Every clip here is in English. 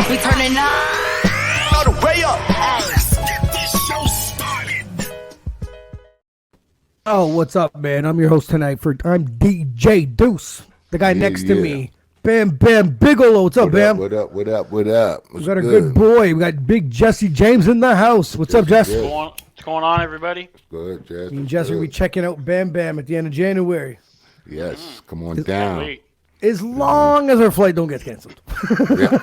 We turning up. All the way up. Let's get this show started. Oh, what's up, man? I'm your host tonight. I'm DJ Deuce, the guy next to me. Bam Bam Bigelow. What's up, Bam? What up? We got a good boy. We got Big Jesse James in the house. What's up, Jesse? What's going on, everybody? Good, Jesse. Me and Jesse will be checking out Bam Bam at the end of January. Yes, come on down. Wait. As long as our flight don't get canceled.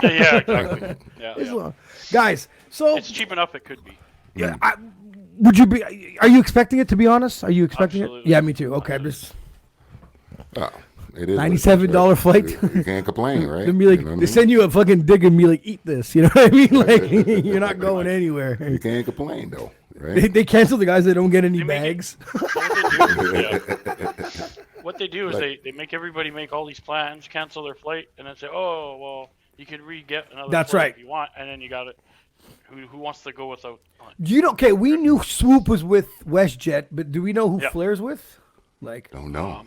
Yeah, exactly. Yeah. Guys, so It's cheap enough it could be. yeah, would you be? Are you expecting it? To be honest, are you expecting it? Absolutely. Yeah, me too. Okay, just Oh, it is $97 flight. You can't complain, right? They'll be like, You know what I they mean? send you a fucking dig and be like, eat this. You know what I mean? Like, you're not going anywhere. You can't complain though, right? They cancel the guys that don't get any They make it- bags. What they do is they make everybody make all these plans, cancel their flight, and then say, oh, well, you can re-get another That's flight right. if you want, and then you got it. Who wants to go without one? You know, okay, we knew Swoop was with WestJet, but do we know who Yeah. Flair's with? Like, Don't know.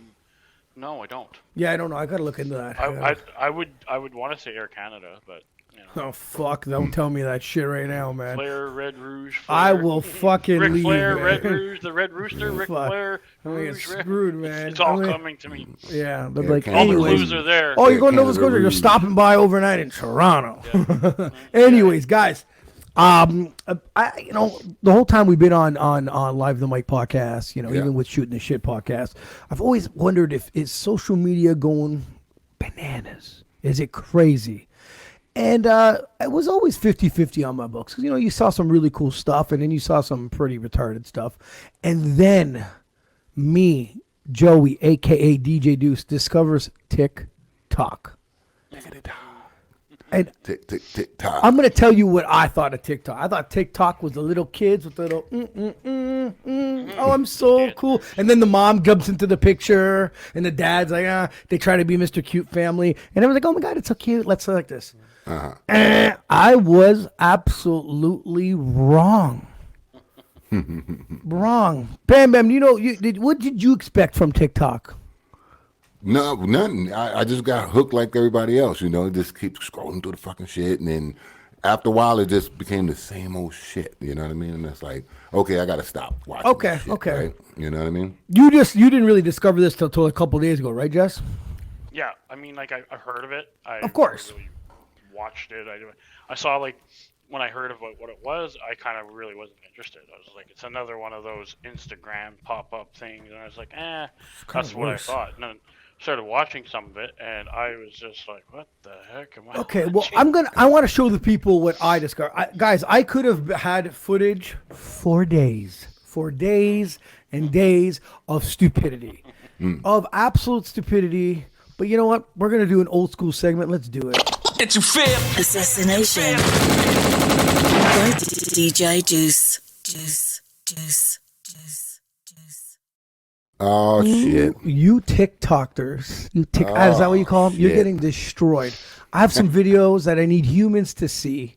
No, I don't. yeah, I don't know. I gotta look into that. I would want to say Air Canada, but you know, Oh fuck! Don't tell me that shit right now, man. Flair, Red Rouge. I Flair, will fucking Ric leave. Flair, man. Red Rouge, the Red Rooster, Ric Fuck. Flair, I'm gonna get Rouge, Red- screwed, man. It's all I'm gonna- coming to me. Yeah, they're Yeah, like, Canada All the anyways. clues are there. Oh, you're going to Yeah, Nova Scotia? Canada You're Rouge. stopping by overnight in Toronto. Anyways, guys, the whole time we've been on Live the Mic podcast, Yeah. even with Shooting the Shit podcast, I've always wondered is social media going bananas? Is it crazy? And it was always 50-50 on my books. 'Cause, you saw some really cool stuff, and then you saw some pretty retarded stuff. And then me, Joey, a.k.a. DJ Deuce, discovers TikTok. And Tick, tick, tick, tock. I'm going to tell you what I thought of TikTok. I thought TikTok was the little kids with the little, oh, I'm so cool. And then the mom jumps into the picture, and the dad's like, they try to be Mr. Cute family. And everyone's like, oh my God, it's so cute. Let's select this. I was absolutely wrong. Wrong. Bam Bam, what did you expect from TikTok? No, nothing. I just got hooked like everybody else, just keep scrolling through the fucking shit. And then after a while, it just became the same old shit. You know what I mean? And it's like, okay, I got to stop watching Okay, this shit, okay. right? You know what I mean? You didn't really discover this till a couple days ago, right, Jess? Yeah, I mean, like I heard of it. I Of course. never really watched it. I saw when I heard about what it was, I kind of really wasn't interested. I was like, it's another one of those Instagram pop-up things, and I was like, that's what worse. I thought. And then started watching some of it, and I was just like, what the heck am I? Okay, well, watching? I want to show the people what I discovered. Guys, I could have had footage for days and days of stupidity, of absolute stupidity. But you know what? We're going to do an old school segment. Let's do it. That you feel. Assassination. By DJ Deuce. Deuce. Oh, shit. You TikTokers, is that what you call them? You're shit. getting destroyed. I have some videos that I need humans to see.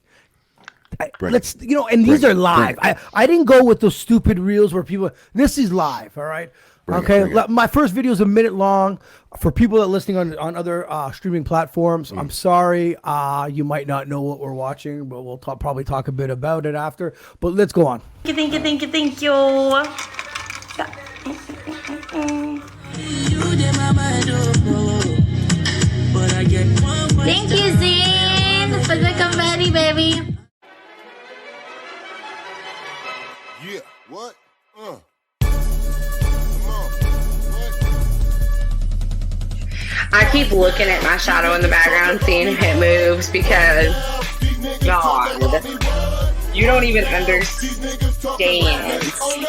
Bring And these are live. I didn't go with those stupid reels where people. This is live, all right. Bring it. My first video is a minute long. For people that are listening on other streaming platforms, I'm sorry. You might not know what we're watching, but we'll probably talk a bit about it after. But let's go on. Thank you. Thank you, Zine, for the confetti, baby. Yeah, what? Come on. I keep looking at my shadow in the background, seeing if it moves, because, God, you don't even understand.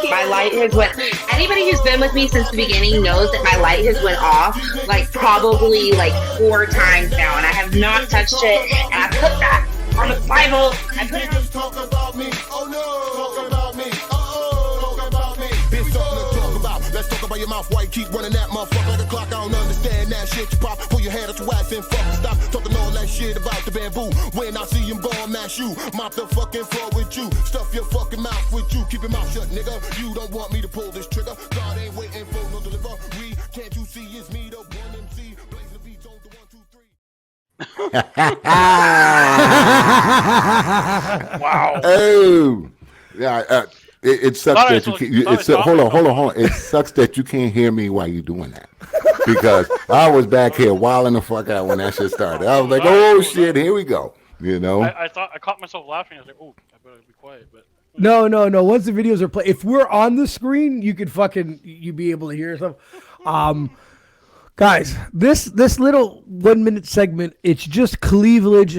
My light has went. Anybody who's been with me since the beginning knows that my light has went off, probably 4 times now, and I have not touched it, and I put that on the Bible. I put it on. Talk about me. Oh no. Talk about me. Talk about me. Here's something to talk about. Let's talk about your mouth. Why you keep running that motherfucker like a clock? I don't understand that shit. You pop, pull your head out your ass and fucking stop talking all that shit about the bamboo. When I see him gon' mash you, mop the fucking floor with you, stuff your fucking mouth with you. Keep your mouth shut, nigga. You don't want me to pull this trigger. God ain't waiting for no delivery. Can't you see it's me, the one MC? Blaze the beats on the 1, 2, 3. Wow. Oh, yeah. It sucks Thought I that you saw- can't. thought I saw Hold it. on. It sucks that you can't hear me while you're doing that. Because I was back here wilding the fuck out when that shit started. I was like, oh shit, here we go. You know. I thought I caught myself laughing. I was like, oh, I better be quiet. But No. Once the videos are played, if we're on the screen, you could you be able to hear stuff. Guys, this little 1 minute segment, it's just cleavage,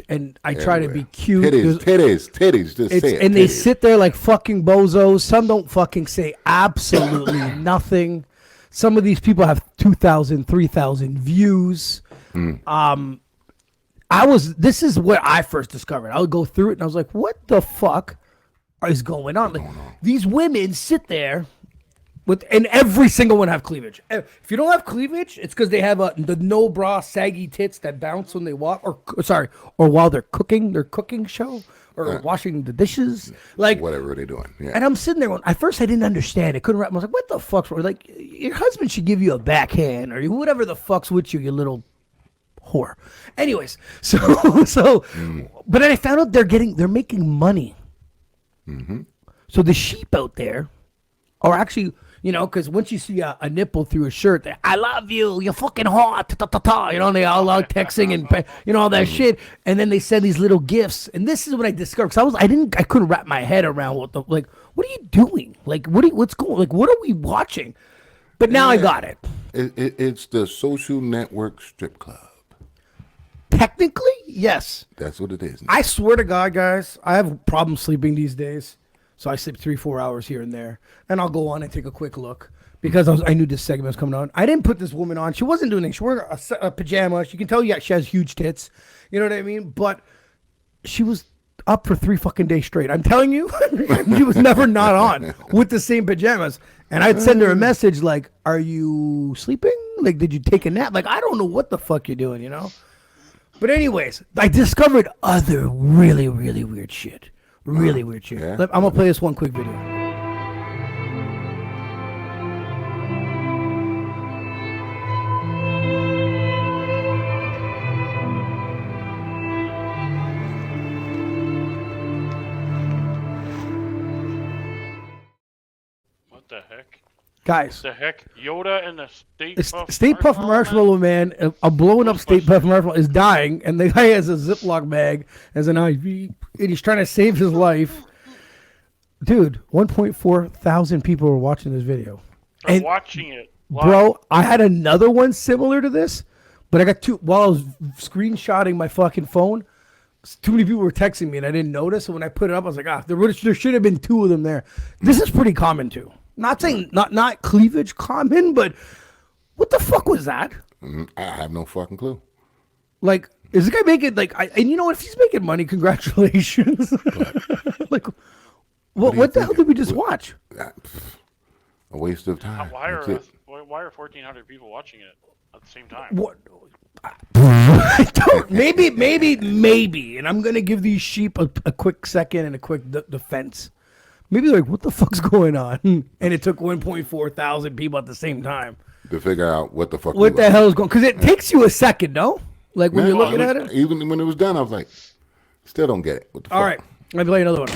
and I try to be cute. Titties. Just say it. And they titties. sit there like fucking bozos. Some don't fucking say absolutely nothing. Some of these people have 2,000, 3,000 views. This is what I first discovered. I would go through it and I was like, what the fuck is going on? Like, these women sit there and every single one have cleavage. If you don't have cleavage, it's because they have the no bra saggy tits that bounce when they walk, or while they're cooking their cooking show or washing the dishes, like whatever they're doing. Yeah. And I'm sitting there. At first, I didn't understand. I couldn't wrap. I was like, "What the fuck's wrong?" Like, your husband should give you a backhand or whatever the fuck's with you, you little whore. Anyways, but then I found out they're making money. Mm-hmm. So the sheep out there are actually, because once you see a nipple through a shirt, I love you, you're fucking hot, they all out texting and all that shit, and then they send these little gifts, and this is what I discovered, because I couldn't wrap my head around what are you doing? Like, what's going? Like, what are we watching? But now I got it. It's the social network strip club. Technically, yes. That's what it is. I swear to God, guys, I have problems sleeping these days. So I sleep 3-4 hours here and there. And I'll go on and take a quick look. Because I knew this segment was coming on. I didn't put this woman on. She wasn't doing anything. She wore a pajama. You can tell she has huge tits. You know what I mean? But she was up for 3 fucking days straight. I'm telling you, she was never not on with the same pajamas. And I'd send her a message like, are you sleeping? Like, did you take a nap? Like, I don't know what the fuck you're doing, But anyways, I discovered other really, really weird shit. Really weird shit. Yeah. I'm going to play this one quick video. what the heck? Guys. The heck? Yoda and the Stay Puft Marshmallow Man, a blown up Stay Puft Marshmallow is dying, and the guy has a Ziploc bag as an IV, and he's trying to save his life. Dude, 1.4 thousand people were watching this video. I'm watching it. Live. Bro, I had another one similar to this, but I got two while I was screenshotting my fucking phone. Too many people were texting me, and I didn't notice. So when I put it up, I was like, there should have been 2 of them there. This is pretty common too. Not saying not cleavage common, but what the fuck was that? I have no fucking clue. Like, is this guy making and you know what? If he's making money, congratulations. Like, what the hell did we just watch? A waste of time. Why are That's it. 1,400 people watching it at the same time? What? I don't. Maybe, and I'm gonna give these sheep a quick second and a quick defense. Maybe like, what the fuck's going on? And it took 1.4 thousand people at the same time To figure out what the fuck. what the hell is going? Because it takes you a second, no? Like when you're looking at it. Even when it was done, I was like, still don't get it. What the fuck? All right, let me play another one.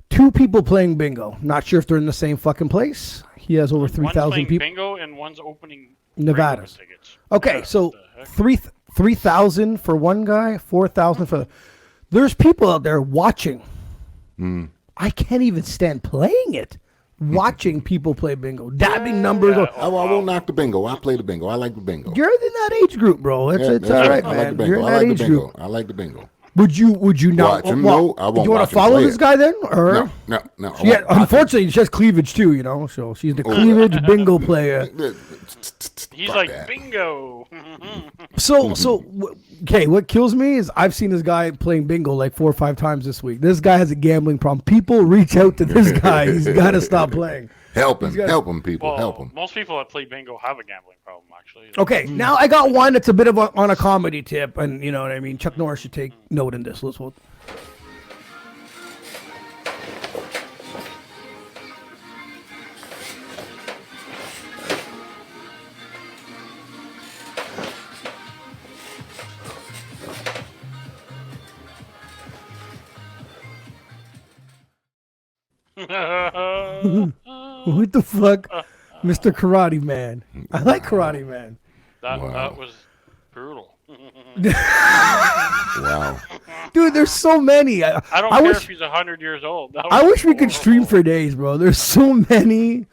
Two people playing bingo. Not sure if they're in the same fucking place. He has over 3,000 people. Bingo and one's opening Nevada. tickets. Okay, Yeah, so what the heck? 3,000 for one guy, 4,000 for the. There's people out there watching. I can't even stand playing it. Watching people play bingo, dabbing numbers. I won't knock the bingo. I play the bingo. I like the bingo. You're in that age group, bro. It's Yeah, all right, I like the man. bingo. You're in I that like the age bingo. group. I like the bingo. Would you not? Watch him? No, I won't Do you want watch to to follow play this it. guy then, or No. Yeah, unfortunately, she has cleavage too. So she's the cleavage bingo player. He's Fuck like, that. bingo. Okay, what kills me is I've seen this guy playing bingo like 4 or 5 times this week. This guy has a gambling problem. People reach out to this guy. He's got to stop playing. Help him, people. Well, Help him. most people that play bingo have a gambling problem, actually. Okay, now I got one that's a bit of on a comedy tip, and you know what I mean. Chuck Norris should take note in this. Let's hold. What the fuck? Mr. Karate Man. I like Karate Man. That Wow. was brutal. Wow. Dude, there's so many. I don't I care wish if he's 100 years old. That I was wish we could stream horrible. for days, bro. There's so many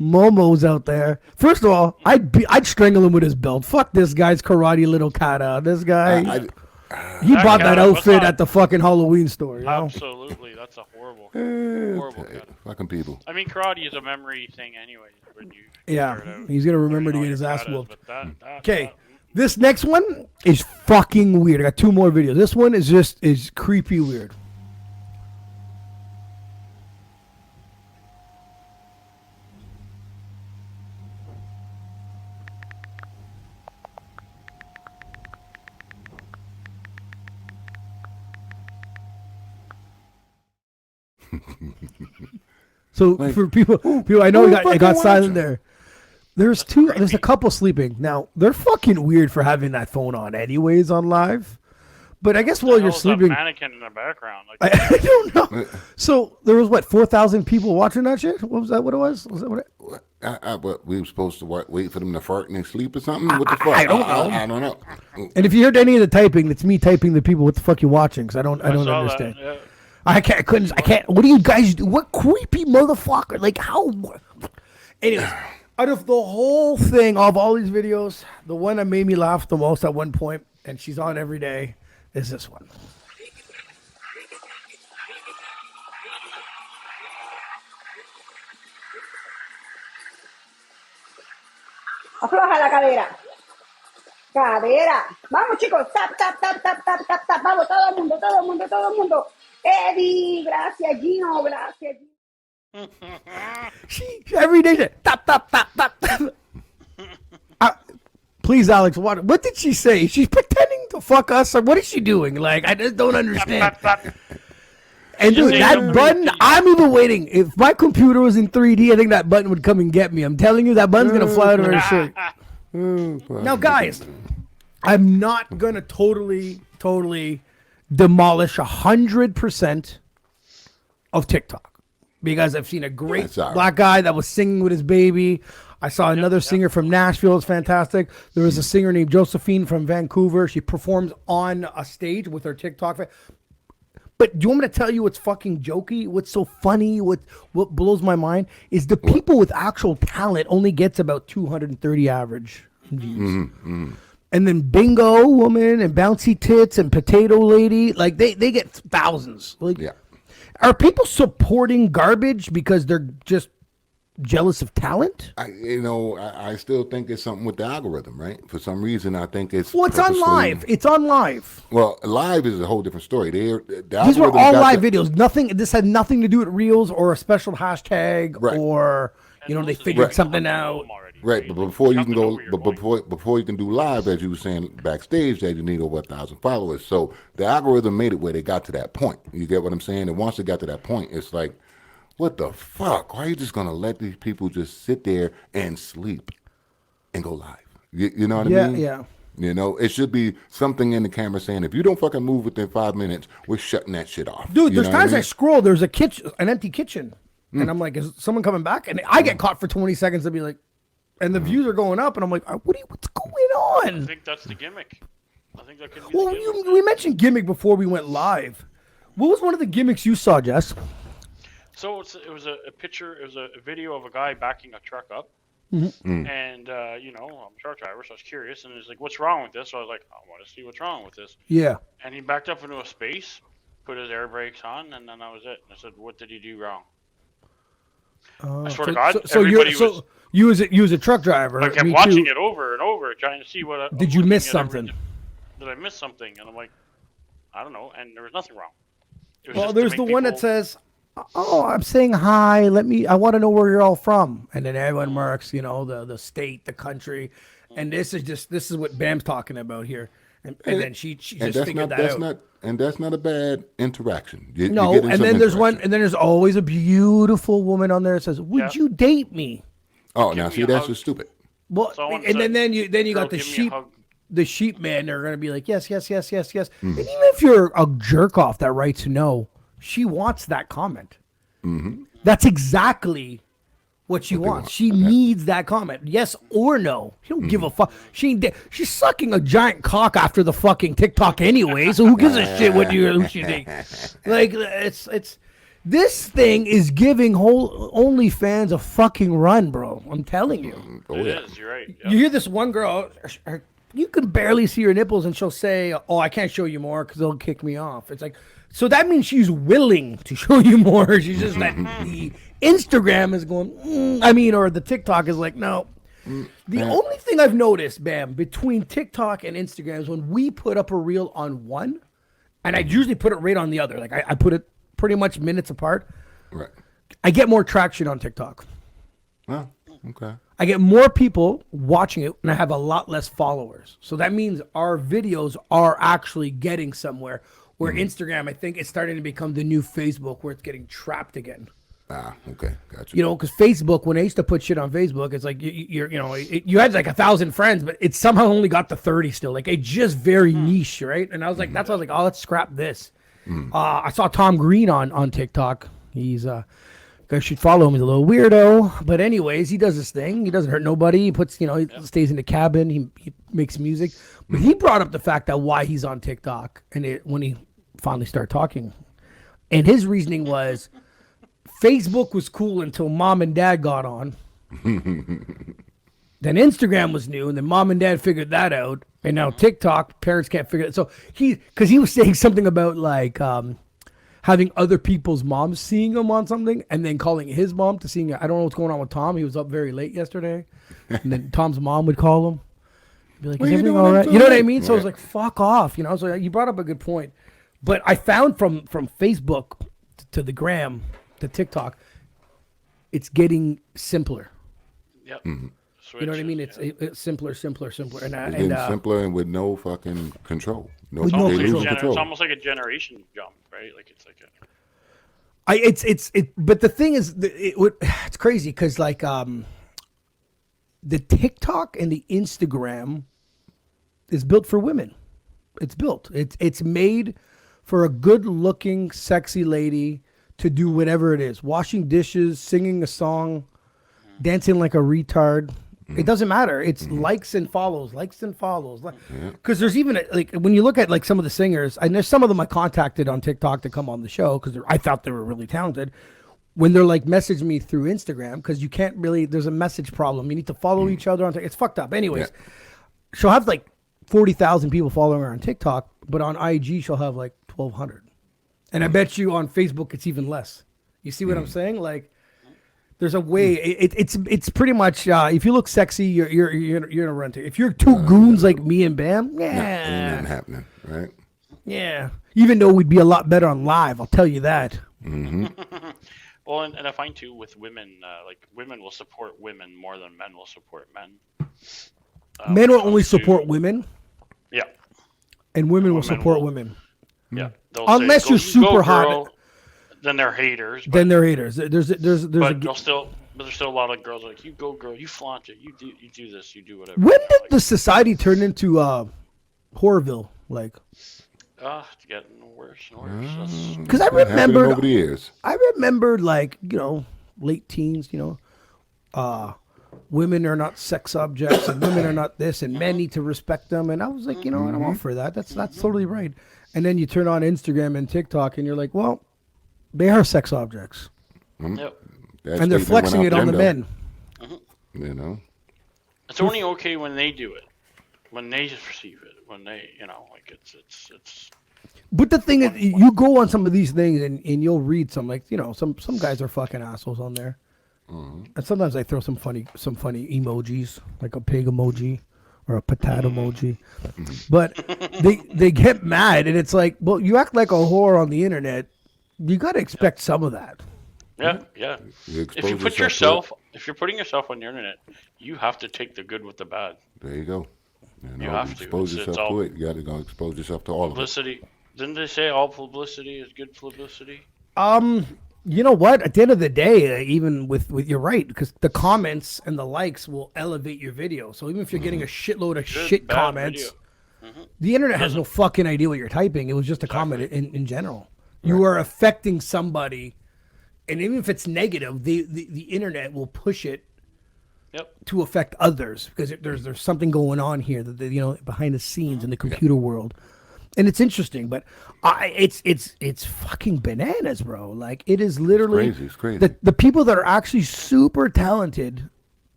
momos out there. First of all, I'd strangle him with his belt. Fuck this guy's karate little kata. This guy, he That bought that kata was outfit not- at the fucking Halloween store. You know? Absolutely, that's a horrible kata. Fucking people. I mean, karate is a memory thing anyway. When you Yeah, figure it out. he's gonna remember to Learn get all his your ass katas, whooped. but that- Okay, this next one is fucking weird. I got two more videos. This one is creepy weird. So for people, I know it got silent there. There's a couple sleeping. Now, they're fucking weird for having that phone on anyways on live. But I guess while What the you're hell is that sleeping, mannequin in the background. Like, I don't know. So there was 4,000 people watching that shit? What was that what it was? Was that what it? What, we were supposed to wait for them to fart and they sleep or something? What the fuck? I don't know. I don't know. And if you heard any of the typing, it's me typing the people what the fuck you watching because I don't saw that, understand. yeah. I can't. What do you guys do? What creepy motherfucker? Like how? Anyways, out of the whole thing, of all these videos, the one that made me laugh the most at one point, and she's on every day, is this one. Afloja la cadera. Cadera. Vamos, chicos. Tap, tap, tap, tap, tap, tap, tap. Vamos, todo el mundo, todo el mundo, todo el mundo. Eddie, gracias, Gino, gracias. She every day, tap tap tap tap tap. Please, Alex, what did she say? She's pretending to fuck us, or what is she doing? Like, I just don't understand. And dude, Just say that something. button, I'm even waiting. If my computer was in 3D, I think that button would come and get me. I'm telling you, that button's gonna fly out of her shirt. Now, guys, I'm not gonna totally demolish 100% of TikTok because I've seen a great That's all right. black guy that was singing with his baby. I saw another singer from Nashville. It's fantastic. There was a singer named Josephine from Vancouver. She performs on a stage with her TikTok. But do you want me to tell you what's fucking jokey? What's so funny? What blows my mind is the people with actual talent only gets about 230 average views. And then Bingo Woman and Bouncy Tits and Potato Lady, like they get thousands. Like, Yeah. are people supporting garbage because they're just jealous of talent? I still think it's something with the algorithm, right? For some reason, I think it's. Well, it's on purposely- live. It's on live. Well, live is a whole different story. These were Algorithm all got live the- videos. Nothing. This had nothing to do with reels or a special hashtag Right. or they most of figured these something people out. know them already, Right, but before you can Something go, over your but mind. before you can do live, as you were saying backstage, that you need over 1,000 followers. So the algorithm made it where they got to that point. You get what I'm saying? And once they got to that point, it's like, what the fuck? Why are you just gonna let these people just sit there and sleep and go live? You know what I mean? Yeah. You know, it should be something in the camera saying, if you don't fucking move within 5 minutes, we're shutting that shit off. Dude, You there's know what times I mean? scroll. There's a kitchen, an empty kitchen, and I'm like, is someone coming back? And I get caught for 20 seconds to be like, and the views are going up, and I'm like, what's going I on? think that's the gimmick. I think that could be Well, the gimmick. we mentioned gimmick before we went live. What was one of the gimmicks you saw, Jess? So it was a picture, it was a video of a guy backing a truck up. Mm-hmm. And, I'm a truck driver, so I was curious. And he's like, what's wrong with this? So I was like, I want to see what's wrong with this. Yeah. And he backed up into a space, put his air brakes on, and then that was it. And I said, what did he do wrong? I swear to God, everybody was... you was a truck driver. I kept me watching too. it over and over, trying to see what... I Did was you looking miss at something? Did I miss something? And I'm like, I don't know. And there was nothing wrong. It was Well, just to there's the make one that people- says, "Oh, I'm saying hi. I want to know where you're all from." And then everyone marks, the state, the country, and this is what Bam's talking about here. And then she just figured that out. And that's not a bad interaction. You're No, getting and some then there's interaction. and then there's always a beautiful woman on there that says, "Would Yeah. you date me?" Oh, Give now me see, a that's hug. just stupid. Well, Someone and said, then you "Girl, got the give me a sheep. hug." The sheep man, they're gonna be like, yes, yes, yes, yes, yes. And even if you're a jerk off that writes no, she wants that comment. That's exactly what she wants. She needs that comment. Yes or no. She don't give a fuck. She's sucking a giant cock after the fucking TikTok anyway, so who gives a shit who she thinks? Like, it's this thing is giving whole OnlyFans a fucking run, bro. I'm telling you. It is, you're right. Yep. You hear this one girl, you can barely see her nipples, and she'll say, "Oh, I can't show you more because they'll kick me off." It's like, so that means she's willing to show you more. She's just that the Instagram is going, or the TikTok is like, no. The only thing I've noticed, Bam, between TikTok and Instagram is when we put up a reel on one, and I usually put it right on the other. Like I put it pretty much minutes apart. Right. I get more traction on TikTok. Oh, okay. I get more people watching it, and I have a lot less followers. So that means our videos are actually getting somewhere. Where Instagram, I think, is starting to become the new Facebook, where it's getting trapped again. Ah, okay, gotcha. You know, because Facebook, when I used to put shit on Facebook, it's like you had like 1,000 friends, but it somehow only got to 30 still. Like it's just very niche, right? And I was like, that's why I was like, oh, let's scrap this. I saw Tom Green on TikTok. He's you guys should follow him. He's a little weirdo, but anyways, he does this thing. He doesn't hurt nobody. He puts, he stays in the cabin. He makes music. But he brought up the fact that why he's on TikTok, and when he finally started talking, and his reasoning was Facebook was cool until mom and dad got on. Then Instagram was new, and then mom and dad figured that out, and now TikTok, parents can't figure it. So because he was saying something about like having other people's moms seeing him on something, and then calling his mom to seeing. I don't know what's going on with Tom. He was up very late yesterday, and then Tom's mom would call him, be like, "Is everything all right?" You know what I mean? So I was like, "Fuck off," So you brought up a good point, but I found from Facebook to the gram to TikTok, it's getting simpler. Yep. You know what I mean? It's simpler, and it's getting simpler and with no fucking control. It's almost like a generation jump, right? Like it's like But the thing is, it's crazy because like the TikTok and the Instagram is built for women. It's made for a good-looking, sexy lady to do whatever it is: washing dishes, singing a song, dancing like a retard. It doesn't matter. It's likes and follows. Because there's even like when you look at like some of the singers, and there's some of them I contacted on TikTok to come on the show because I thought they were really talented. When they're like message me through Instagram, because you can't really, there's a message problem. You need to follow each other on TikTok. It's fucked up. Anyways, she'll have like 40,000 people following her on TikTok, but on IG she'll have like 1,200. And I bet you on Facebook it's even less. You see what I'm saying? Like, there's a way. It's pretty much if you look sexy, you're gonna run to. If you're two goons like me and Bam, ain't nothing happening, right? Yeah. Even though we'd be a lot better on live, I'll tell you that. Well, and I find too with women, like women will support women more than men will support men. Men will only support women. Yeah. And women will support women. Yeah. Unless you're super hot. Then they're haters. There's but there's still a lot of girls like, you go girl, you flaunt it, you do this, you do whatever. When did the society turn into Horrorville? Like, it's getting worse and worse. Because I remember over the years. I remember like late teens. Women are not sex objects, and women are not this, and men need to respect them. And I was like, I'm all for that. That's totally right. And then you turn on Instagram and TikTok, and you're like, well, they are sex objects. Yep. And they're flexing it on the men. It's only okay when they do it, when they just receive it, when they, like it's. But the thing is, you go on some of these things and you'll read some like some guys are fucking assholes on there, and sometimes I throw some funny emojis like a pig emoji or a potato emoji, but they get mad and it's like, well, you act like a whore on the internet. You got to expect some of that. Yeah. If you're putting yourself on the internet, you have to take the good with the bad. There you go. You have to expose yourself to it. You got to go expose yourself to all publicity. Didn't they say all publicity is good publicity? You know what? At the end of the day, even with you're right, because the comments and the likes will elevate your video. So even if you're getting a shitload of shit comments, the internet has no fucking idea what you're typing. It was just a comment in general. You are affecting somebody and even if it's negative, the internet will push it Yep. to affect others because there's something going on here that behind the scenes in the computer world, and it's interesting. But it's fucking bananas, bro. Like it is literally It's crazy. The people that are actually super talented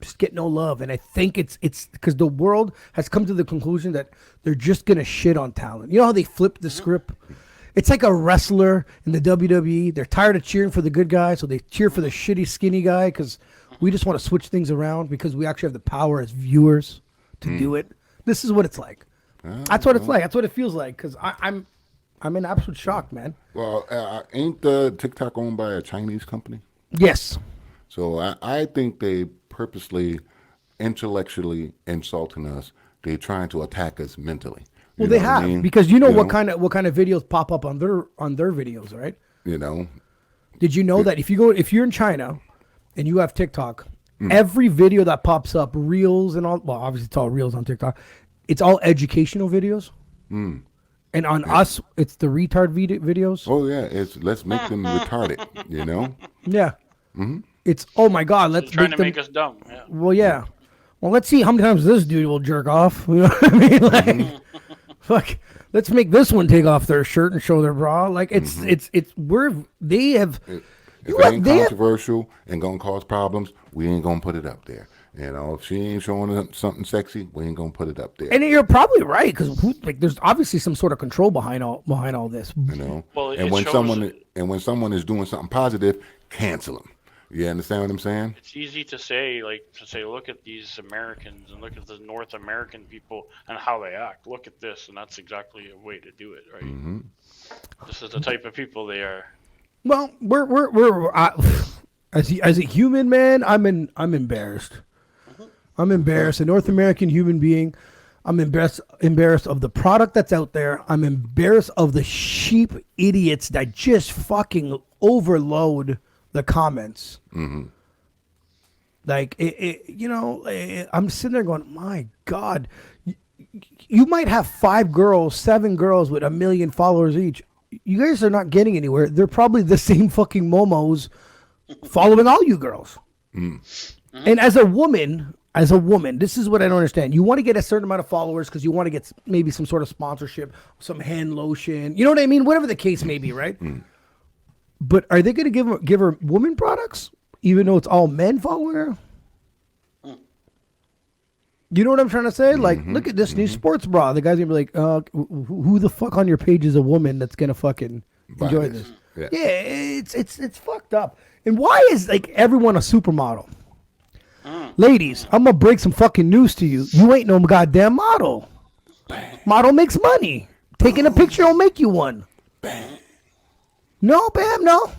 just get no love, and I think it's because the world has come to the conclusion that they're just gonna shit on talent. You know how they flip the script? It's like a wrestler in the WWE. They're tired of cheering for the good guy, so they cheer for the shitty, skinny guy because we just want to switch things around because we actually have the power as viewers to do it. This is what it's like. That's what it's like. That's what it feels like because I'm in absolute shock, man. Well, ain't TikTok owned by a Chinese company? Yes. So I think they purposely, intellectually insulting us. They're trying to attack us mentally. Well, You they know what I have mean? because you know what kind of videos pop up on their videos, right? You know, Did you know that if you're in China and you have TikTok, every video that pops up, reels and all, well, obviously it's all reels on TikTok, it's all educational videos. And on us, it's the retard videos. oh yeah, let's make them retarded. You know, Yeah. It's, oh my God, let's Trying to them, make us dumb. Yeah. well, yeah. Well, let's see how many times this dude will jerk off. You know what I mean? Like, fuck, let's make this one take off their shirt and show their bra. Like, they have, if You it what, ain't they have- controversial and gonna cause problems, we ain't gonna put it up there. You know, if she ain't showing up something sexy, we ain't gonna put it up there. and you're probably right because there's obviously some sort of control behind all this. You know, Well, and it when shows- someone is doing something positive, cancel them. You understand what I'm saying? It's easy to say, look at these Americans and look at the North American people and how they act. Look at this, and that's exactly a way to do it, right? This is the type of people they are. Well, we're as a human man, I'm embarrassed. I'm embarrassed. A North American human being. I'm embarrassed of the product that's out there. I'm embarrassed of the sheep idiots that just fucking overload the comments. Like I'm sitting there going, my God, you might have 5 girls, 7 girls with 1 million followers each. You guys are not getting anywhere. They're probably the same fucking momos following all you girls. And as a woman, this is what I don't understand. You want to get a certain amount of followers because you want to get maybe some sort of sponsorship, some hand lotion. You know what I mean? Whatever the case may be, right? But are they going to give her woman products, even though it's all men following her? You know what I'm trying to say? Like, look at this new sports bra. The guy's going to be like, who the fuck on your page is a woman that's going to fucking enjoy this? Yeah. Yeah, it's fucked up. And why is, like, everyone a supermodel? Ladies, I'm going to break some fucking news to you. You ain't no goddamn model. Model makes money. Taking a picture will make you one. No, Bam, no.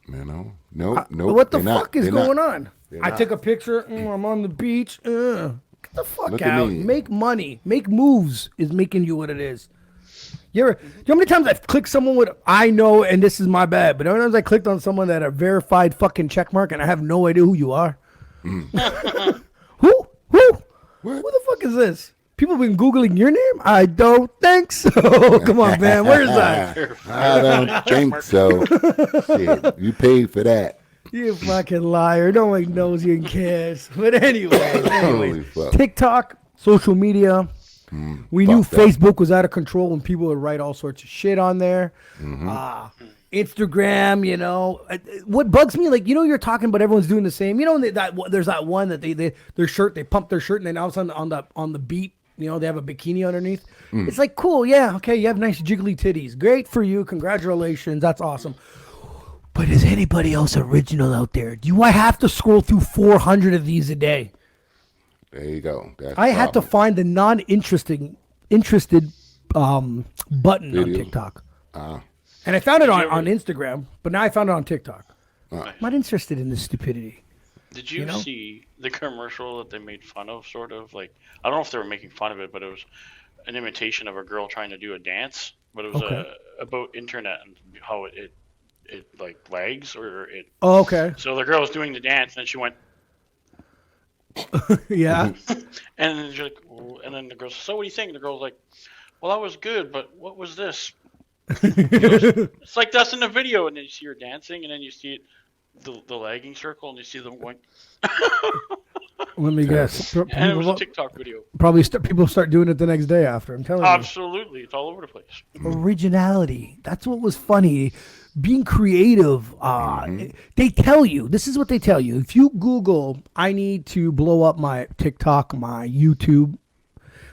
You know, nope. What the they're not. fuck is They're going not. on? They're I not. took a picture. I'm on the beach. Get the fuck Look at out. me. Make money. Make moves is making you what it is. You know how many times I've clicked someone with, I know, and this is my bad, but how many times I clicked on someone that had a verified fucking check mark and I have no idea who you are? Who? Who the fuck is this? People been Googling your name? I don't think so. Come on, man. Where's that? I don't think so. Shit, you paid for that. You fucking liar. No one knows you can kiss. But anyway, Holy fuck. TikTok, social media. We knew fuck that. Facebook was out of control when people would write all sorts of shit on there. Instagram, what bugs me, like, you're talking about everyone's doing the same. There's that one that they pump their shirt and then all of a sudden on the beat, they have a bikini underneath. It's like, cool, yeah, okay, you have nice jiggly titties. Great for you, congratulations, that's awesome. But is anybody else original out there? Do I have to scroll through 400 of these a day? There you go. That's I had to problem. find the interested button on Video. TikTok. And I found it on Instagram, but now I found it on TikTok. I'm not interested in this stupidity. Did you see the commercial that they made fun of, sort of? Like, I don't know if they were making fun of it, but it was an imitation of a girl trying to do a dance. But it was about internet and how it like lags or it. Oh, okay. So the girl was doing the dance, and she went, Yeah. and then she's like, and then the girl says, "So what do you think?" And the girl's like, "Well, that was good, but what was this?" It's like that's in the video, and then you see her dancing, and then you see the lagging circle, and you see them going. Let me guess. And it was a TikTok video. Probably people start doing it the next day after. I'm telling you. Absolutely, it's all over the place. Originality. That's what was funny. Being creative. They tell you. This is what they tell you. If you Google, I need to blow up my TikTok, my YouTube.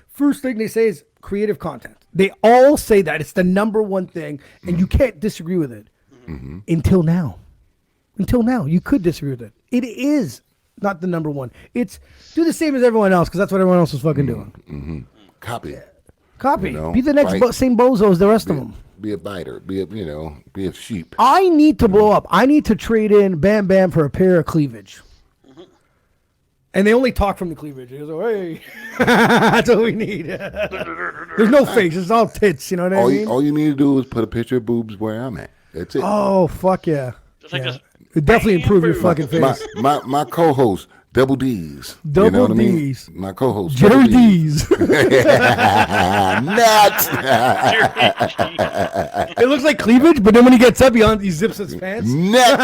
First thing they say is creative content. They all say that. It's the number one thing, and you can't disagree with it. Until now. Until now. You could disagree with it. It is not the number one. It's do the same as everyone else because that's what everyone else was fucking doing. Copy. Copy. You know, be the next same bozo as the rest of them. Be a biter. Be a sheep. I need to blow up. I need to trade in Bam Bam for a pair of cleavage. And they only talk from the cleavage. They go, hey, that's what we need. There's no face. It's all tits. You know what I mean? All you need to do is put a picture of boobs where I'm at. That's it. Oh, fuck yeah. Just like this. It definitely improve your fucking face. My co-host, Double D's. Double you know what D's. I mean? My co-host, Jerry D's. Nuts. It looks like cleavage, but then when he gets up, he zips his pants. Nuts.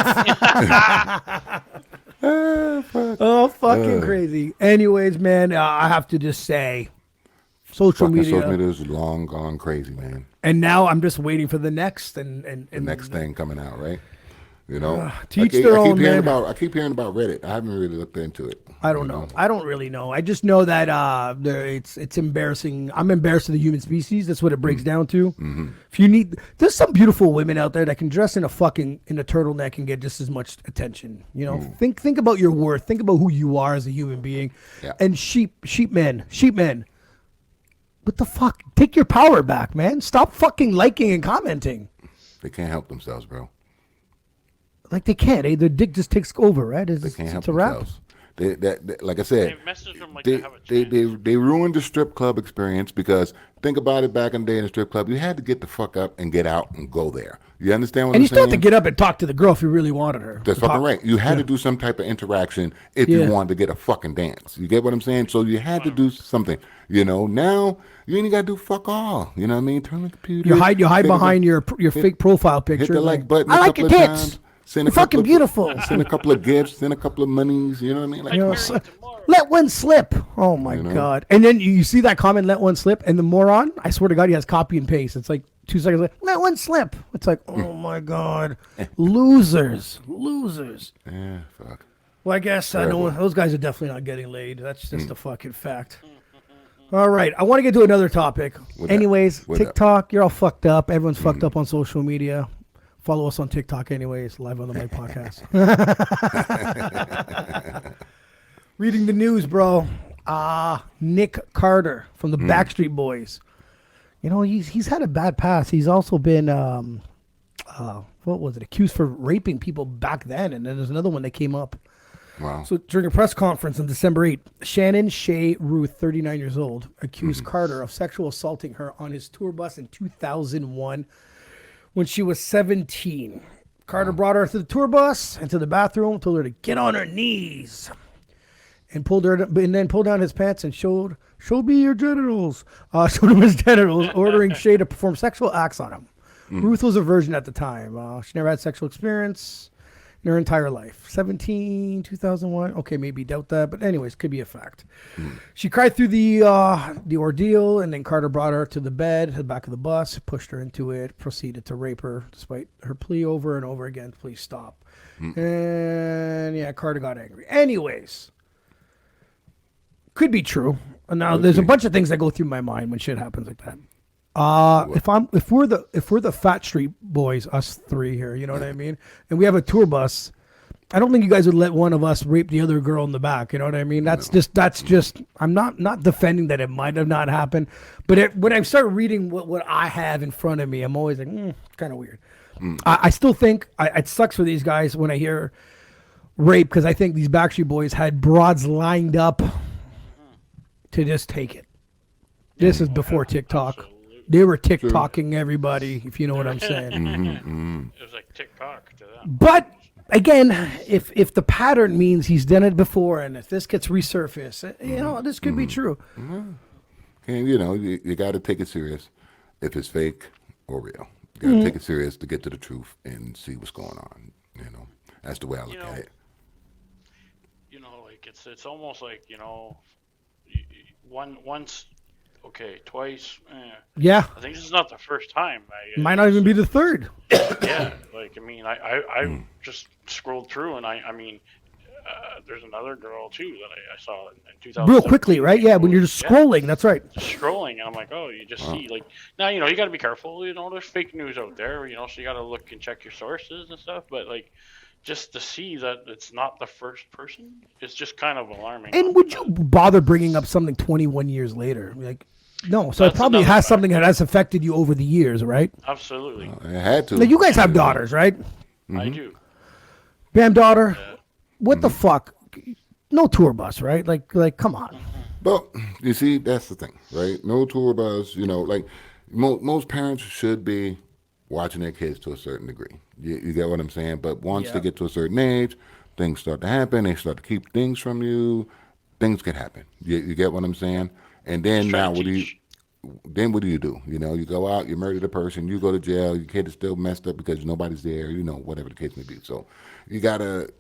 Oh, fucking crazy. Anyways, man, I have to just say, social media is long gone crazy, man. And now I'm just waiting for the next and the next thing coming out, right? You know, teach their own, man. I keep hearing about Reddit. I haven't really looked into it. I don't know. I don't really know. I just know that it's embarrassing. I'm embarrassed of the human species. That's what it breaks down to. If you need, there's some beautiful women out there that can dress in a turtleneck and get just as much attention. You know, think about your worth. Think about who you are as a human being. Yeah. And sheep men. What the fuck? Take your power back, man. Stop fucking liking and commenting. They can't help themselves, bro. Like they can't. The dick just takes over, right? They can't help it's a wrap. themselves. They, like I said, They message them like they have a they ruined the strip club experience because think about it, back in the day in the strip club, you had to get the fuck up and get out and go there. You understand what And I'm you still have saying? to get up and talk to the girl if you really wanted her. That's to fucking talk. right. You had to do some type of interaction if you wanted to get a fucking dance. You get what I'm saying? So you had to do something. You know, now you ain't got to do fuck all. You know what I mean? Turn the computer. You hide behind your fake profile picture. Hit the like button. I a like couple your of tits. times. Send You're fucking beautiful. Send a couple of gifts. Send a couple of monies. You know what I mean? Like, You know, let one slip. Oh my God. And then you see that comment, let one slip, and the moron, I swear to God, he has copy and paste. It's like 2 seconds later, let one slip. It's like, oh my God. Losers. yeah, fuck. Well, I guess those guys are definitely not getting laid. That's just a fucking fact. All right. I want to get to another topic. Anyways, TikTok, you're all fucked up. Everyone's fucked up on social media. Follow us on TikTok anyways, live on the Mike Podcast. Reading the news, bro. Nick Carter from the Backstreet Boys. You know, he's had a bad past. He's also been, accused for raping people back then. And then there's another one that came up. Wow. So during a press conference on December 8th, Shannon Shea Ruth, 39 years old, accused Carter of sexual assaulting her on his tour bus in 2001. When she was 17, Carter brought her to the tour bus into the bathroom, told her to get on her knees, and then pulled down his pants and showed me your genitals. Showed him his genitals, ordering Shay to perform sexual acts on him. Ruth was a virgin at the time. She never had sexual experience in her entire life. 17, 2001. Okay, maybe doubt that, but anyways, could be a fact. She cried through the ordeal, and then Carter brought her to the bed, the back of the bus, pushed her into it, proceeded to rape her, despite her plea over and over again, please stop. And yeah, Carter got angry. Anyways, could be true. Now, there's a bunch of things that go through my mind when shit happens like that. If we're the Fat Street Boys, us three here, you know what I mean, and we have a tour bus, I don't think you guys would let one of us rape the other girl in the back. You know what I mean? That's just. I'm not defending that it might have not happened, but when I start reading what I have in front of me, I'm always like, kind of weird. I still think it sucks for these guys when I hear rape because I think these Backstreet Boys had broads lined up to just take it. This is before TikTok. Absolutely. They were TikToking everybody, if you know what I'm saying. It was like TikTok to that. But again, if the pattern means he's done it before, and if this gets resurfaced, this could be true. And you got to take it serious if it's fake or real. You gotta take it serious to get to the truth and see what's going on. You know, that's the way I look at it. Like it's almost like once, okay, twice. Yeah. I think this is not the first time. Might not even be the third. Yeah, like I mean, I just scrolled through, and I mean, there's another girl too that I saw in 2000. Real quickly, right? Yeah, when you're just scrolling, that's right. Just scrolling, and I'm like, oh, you just see like now you got to be careful. There's fake news out there. So you got to look and check your sources and stuff. But like, just to see that it's not the first person, it's just kind of alarming. And would you bother bringing up something 21 years later? Like, no. So That's it probably has another something that has affected you over the years, right? Absolutely. It had to. Now, you guys have daughters, right? I do. Bam, daughter. What the fuck? No tour bus, right? Like, come on. But you see, that's the thing, right? No tour bus. Like most parents should be watching their kids to a certain degree. You get what I'm saying? But once they get to a certain age, things start to happen. They start to keep things from you. Things can happen. You get what I'm saying? And then now, what do you do? You go out, you murder the person, you go to jail. Your kid is still messed up because nobody's there. Whatever the case may be. So you gotta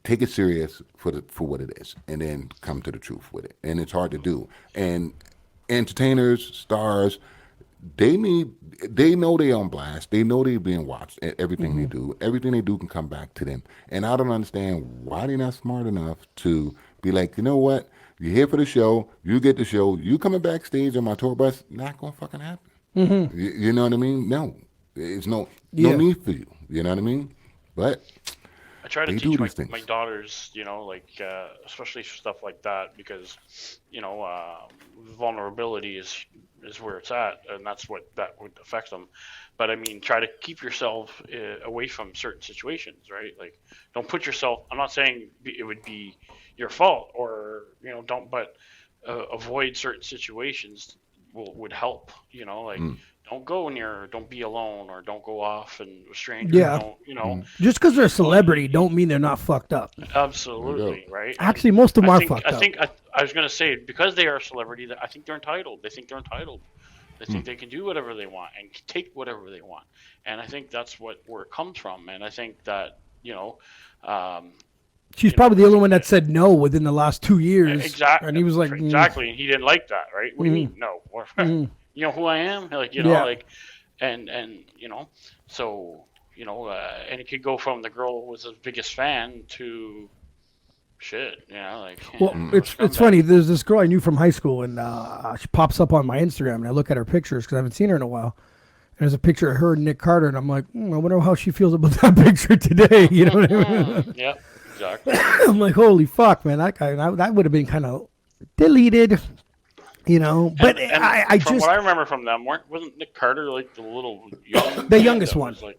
take it serious for what it is, and then come to the truth with it. And it's hard to do. And entertainers, stars, they know they're on blast. They know they're being watched. Everything they do, can come back to them. And I don't understand why they're not smart enough to be like, you know what? You're here for the show. You get the show. You coming backstage on my tour bus? Not gonna fucking happen. You know what I mean? No, it's no need for you. You know what I mean? But I try to teach my daughters, especially stuff like that, because, vulnerability is where it's at, and that would affect them. But I mean, try to keep yourself away from certain situations, right? Like, don't put yourself. I'm not saying it would be your fault, or but avoid certain situations would help. Don't go near, don't be alone, or don't go off and with strangers. Yeah. Just because they're a celebrity don't mean they're not fucked up. Absolutely, right? Actually, most of them are fucked up. I was going to say, because they are a celebrity, I think they're entitled. They think they're entitled. They think they can do whatever they want and take whatever they want. And I think that's where it comes from. And I think that, she's probably the only one that said no within the last 2 years. Exactly. And he was like, exactly. And he didn't like that, right? What do you mean? No. You know who I am? And so, and it could go from the girl who was the biggest fan to shit, Well, it's funny. There's this girl I knew from high school, and she pops up on my Instagram, and I look at her pictures because I haven't seen her in a while. And there's a picture of her and Nick Carter, and I'm like, I wonder how she feels about that picture today. You know what I mean? Yeah, exactly. I'm like, holy fuck, man, that would have been kind of deleted. But and I from just what I remember from them, wasn't Nick Carter like the little the youngest one? Like,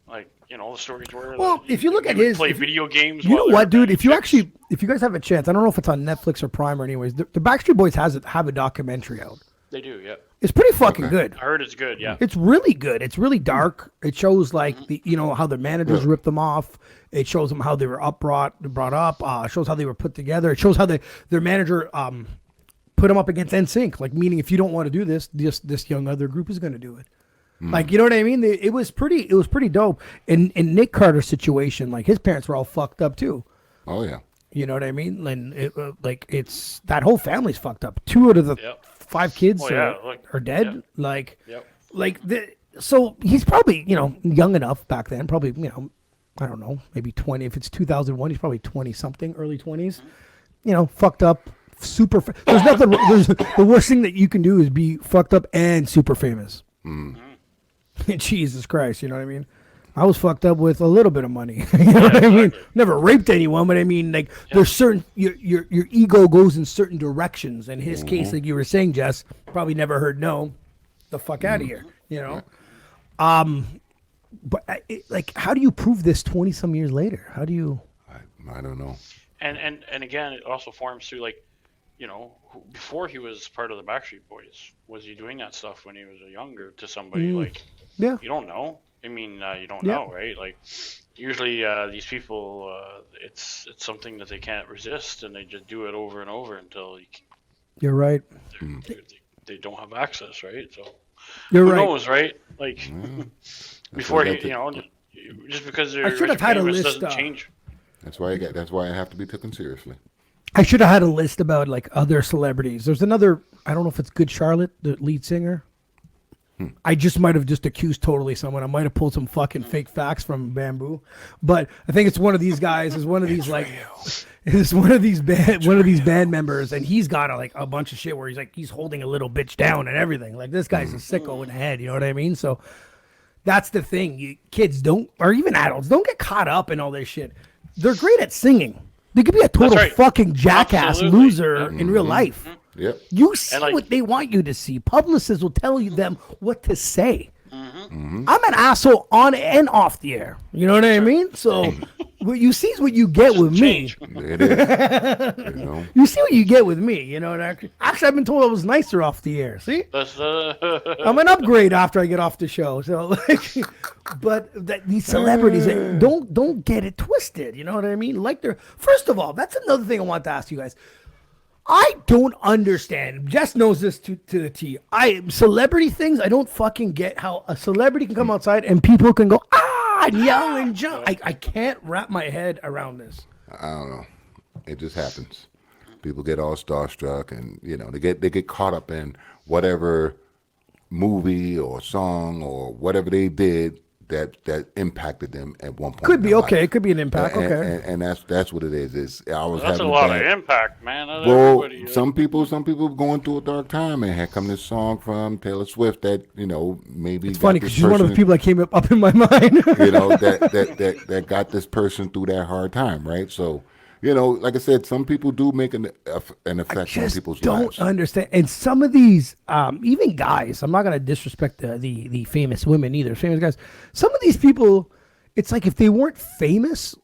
like the stories were. Well, if you look at his play video games. You know what, dude? If you guys have a chance, I don't know if it's on Netflix or Prime or anyways. The Backstreet Boys have a documentary out. They do, yeah. It's pretty fucking good. I heard it's good, yeah. It's really good. It's really dark. It shows like how their managers ripped them off. It shows them how they were brought up. It shows how they were put together. It shows how their manager put them up against NSYNC. Like, meaning if you don't want to do this young other group is going to do it. Like, you know what I mean? It was pretty dope. In Nick Carter's situation, like, his parents were all fucked up too. Oh yeah. You know what I mean? And it's that whole family's fucked up. 2 out of the 5 kids are dead. So he's probably, young enough back then, probably, I don't know, maybe 20. If it's 2001, he's probably 20 something, early 20s. Fucked up, super. There's nothing. The worst thing that you can do is be fucked up and super famous. Jesus Christ, you know what I mean? I was fucked up with a little bit of money. You know what I mean? Never raped anyone, but I mean, like, there's certain your ego goes in certain directions. In his case, like you were saying, Jess, probably never heard no, the fuck out of here. But how do you prove this 20 some years later? How do you? I don't know. And again, it also forms through before he was part of the Backstreet Boys, was he doing that stuff when he was younger to somebody Yeah. You don't know. I mean, you don't know, right? Like, usually these people, it's something that they can't resist, and they just do it over and over until you're right. They don't have access, right? So You're who right. knows, right? Like before why you know, just because they're I should have had a famous list. doesn't change. That's why I have to be taken seriously. I should have had a list about like other celebrities. There's another. I don't know if it's Good Charlotte, the lead singer. I just might have just accused totally someone. I might have pulled some fucking fake facts from Bamboo, but I think it's one of these guys. Is one of these like, is one of these band members, and he's got a bunch of shit where he's holding a little bitch down and everything. Like this guy's a sicko in the head. You know what I mean? So that's the thing. Kids don't, or even adults, don't get caught up in all this shit. They're great at singing. They could be a total right. fucking jackass Absolutely. loser in real life. Yep. You see And, like- what they want you to see. Publicists will tell you them what to say. I'm an asshole on and off the air. You know what I mean? So what you see is what you get with me. It is. You know. You see what you get with me. You know. And actually, I've been told I was nicer off the air. See, That's I'm an upgrade after I get off the show. So, but these celebrities don't get it twisted. You know what I mean? Like first of all, that's another thing I want to ask you guys. I don't understand. Jess knows this to the T. Celebrity things, I don't fucking get how a celebrity can come outside and people can go, and yell and jump. I can't wrap my head around this. I don't know. It just happens. People get all starstruck, and they get caught up in whatever movie or song or whatever they did that impacted them at one point. Could be in their okay. life. It could be an impact. Okay. And that's what it is. I was that's a having lot bad- of impact, man. Not Well, everybody, some people going through a dark time, and had come this song from Taylor Swift that maybe It's funny because she's one of the people that came up in my mind. that got this person through that hard time, right? So, like I said, some people do make an effect on people's don't lives. understand. And some of these, even guys, I'm not gonna disrespect the famous women either. Famous guys. Some of these people, it's like if they weren't famous,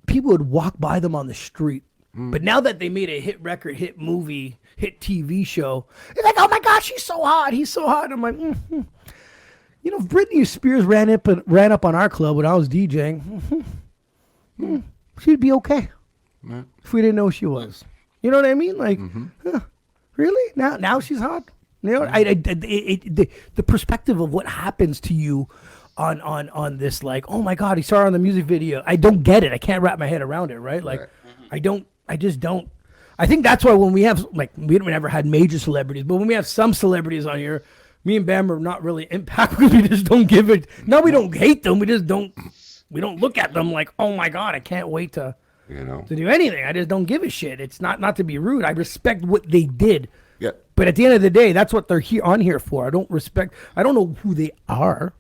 people would walk by them on the street. But now that they made a hit record, hit movie, hit TV show, they're like, oh my gosh, she's so hot. He's so hot. I'm like, if Britney Spears ran up on our club when I was DJing, she'd be okay. If we didn't know she was. You know what I mean? Like, really? Now she's hot? You know, the perspective of what happens to you on this, like, oh my God, he saw her on the music video. I don't get it. I can't wrap my head around it, right? Like, I just don't. I think that's why when we have, like, we never had major celebrities, but when we have some celebrities on here, me and Bam are not really impacted because we just don't give it. No, we don't hate them. We just don't look at them like, oh my God, I can't wait to do anything. I just don't give a shit. It's not to be rude. I respect what they did. Yeah. But at the end of the day, that's what they're on here for. I don't know who they are.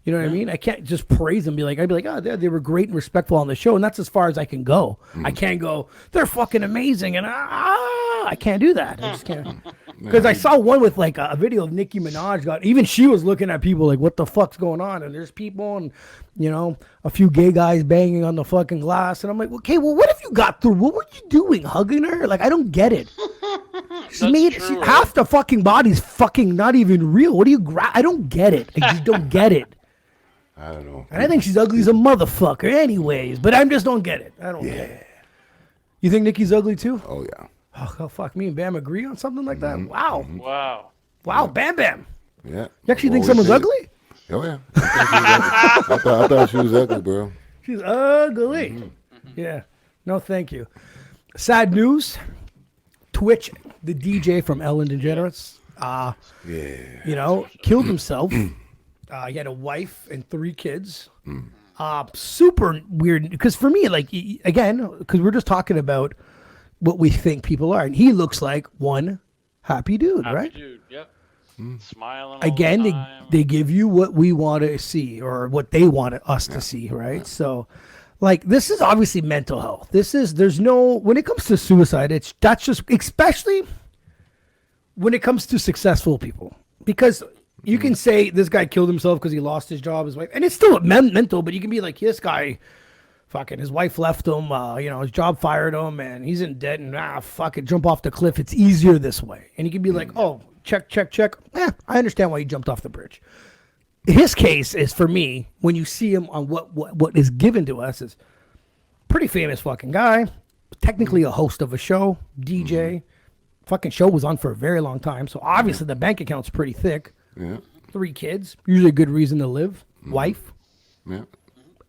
You know what I mean? I can't just praise them. I'd be like, oh, they were great and respectful on the show, and that's as far as I can go. I can't go, they're fucking amazing, and I can't do that. I just can't. Because I saw one with like a video of Nicki Minaj. Even she was looking at people like, what the fuck's going on? And there's people and, a few gay guys banging on the fucking glass. And I'm like, okay, well, what have you got through? What were you doing? Hugging her? Like, I don't get it. Half the fucking body's fucking not even real. What do you I don't get it. I just don't get it. I don't know. And I think she's ugly as a motherfucker anyways, but I just don't get it. I don't get it. You think Nikki's ugly too? Oh, yeah. Oh, fuck. Me and Bam agree on something like that? Wow. Wow. Wow, Bam Bam. Yeah. You actually think Always someone's did. ugly? Oh, yeah. I thought she was ugly, bro. She's ugly. Yeah. No, thank you. Sad news. Twitch, the DJ from Ellen DeGeneres, killed himself. He had a wife and 3 kids. Super weird. Because for me, like, again, because we're just talking about what we think people are. And he looks like one happy dude, right? Dude, yep. Smiling. Again, all the time. they give you what we want to see or what they wanted us to see, right? So, like, this is obviously mental health. When it comes to suicide, that's just, especially when it comes to successful people. Because you can say this guy killed himself because he lost his job, his wife, and it's still mental, but you can be like, this guy, fucking, his wife left him, his job fired him, and he's in debt, and fuck it, jump off the cliff. It's easier this way. And you can be like, oh, check. I understand why he jumped off the bridge. His case is, for me, when you see him on what is given to us, is pretty famous fucking guy, technically a host of a show, DJ. Fucking show was on for a very long time, so obviously the bank account's pretty thick. Yeah. 3 kids, usually a good reason to live, wife. Yeah.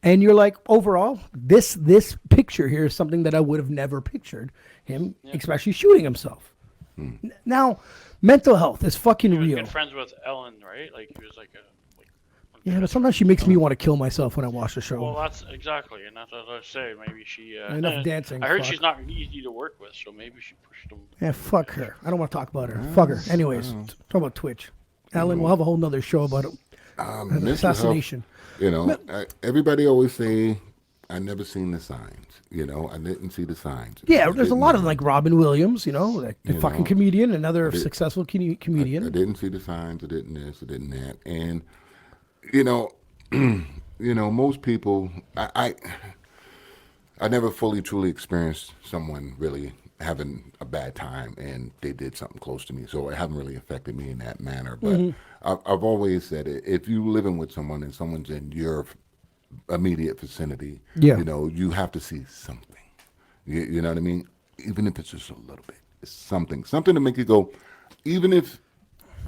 And you're like, overall, this picture here is something that I would have never pictured him, especially shooting himself. Now, mental health is fucking He was real. good friends with Ellen, right? Like he was like a. Yeah, but sometimes she makes me want to kill myself when I watch the show. Well, that's exactly, and that's what I was saying. Maybe she. Enough dancing, I heard fuck. she's not easy to work with, so maybe she pushed him. Yeah, fuck her. I don't want to talk about her. Fuck her. Anyways, talk about Twitch. Alan, we'll have a whole nother show about it. Mental Assassination. health, you know, everybody always say, I never seen the signs. You know, I didn't see the signs. Yeah, there's a lot of Didn't- like Robin Williams, you know, like the You fucking know, comedian, another did- successful comedian. I didn't see the signs. I didn't this. I didn't that. And you know, you know, most people. I never fully truly experienced someone really having a bad time, and they did something close to me. So it haven't really affected me in that manner. But I've always said it. If you living with someone and someone's in your immediate vicinity, Yeah. you know, you have to see something. You know what I mean? Even if it's just a little bit, it's something to make you go. Even if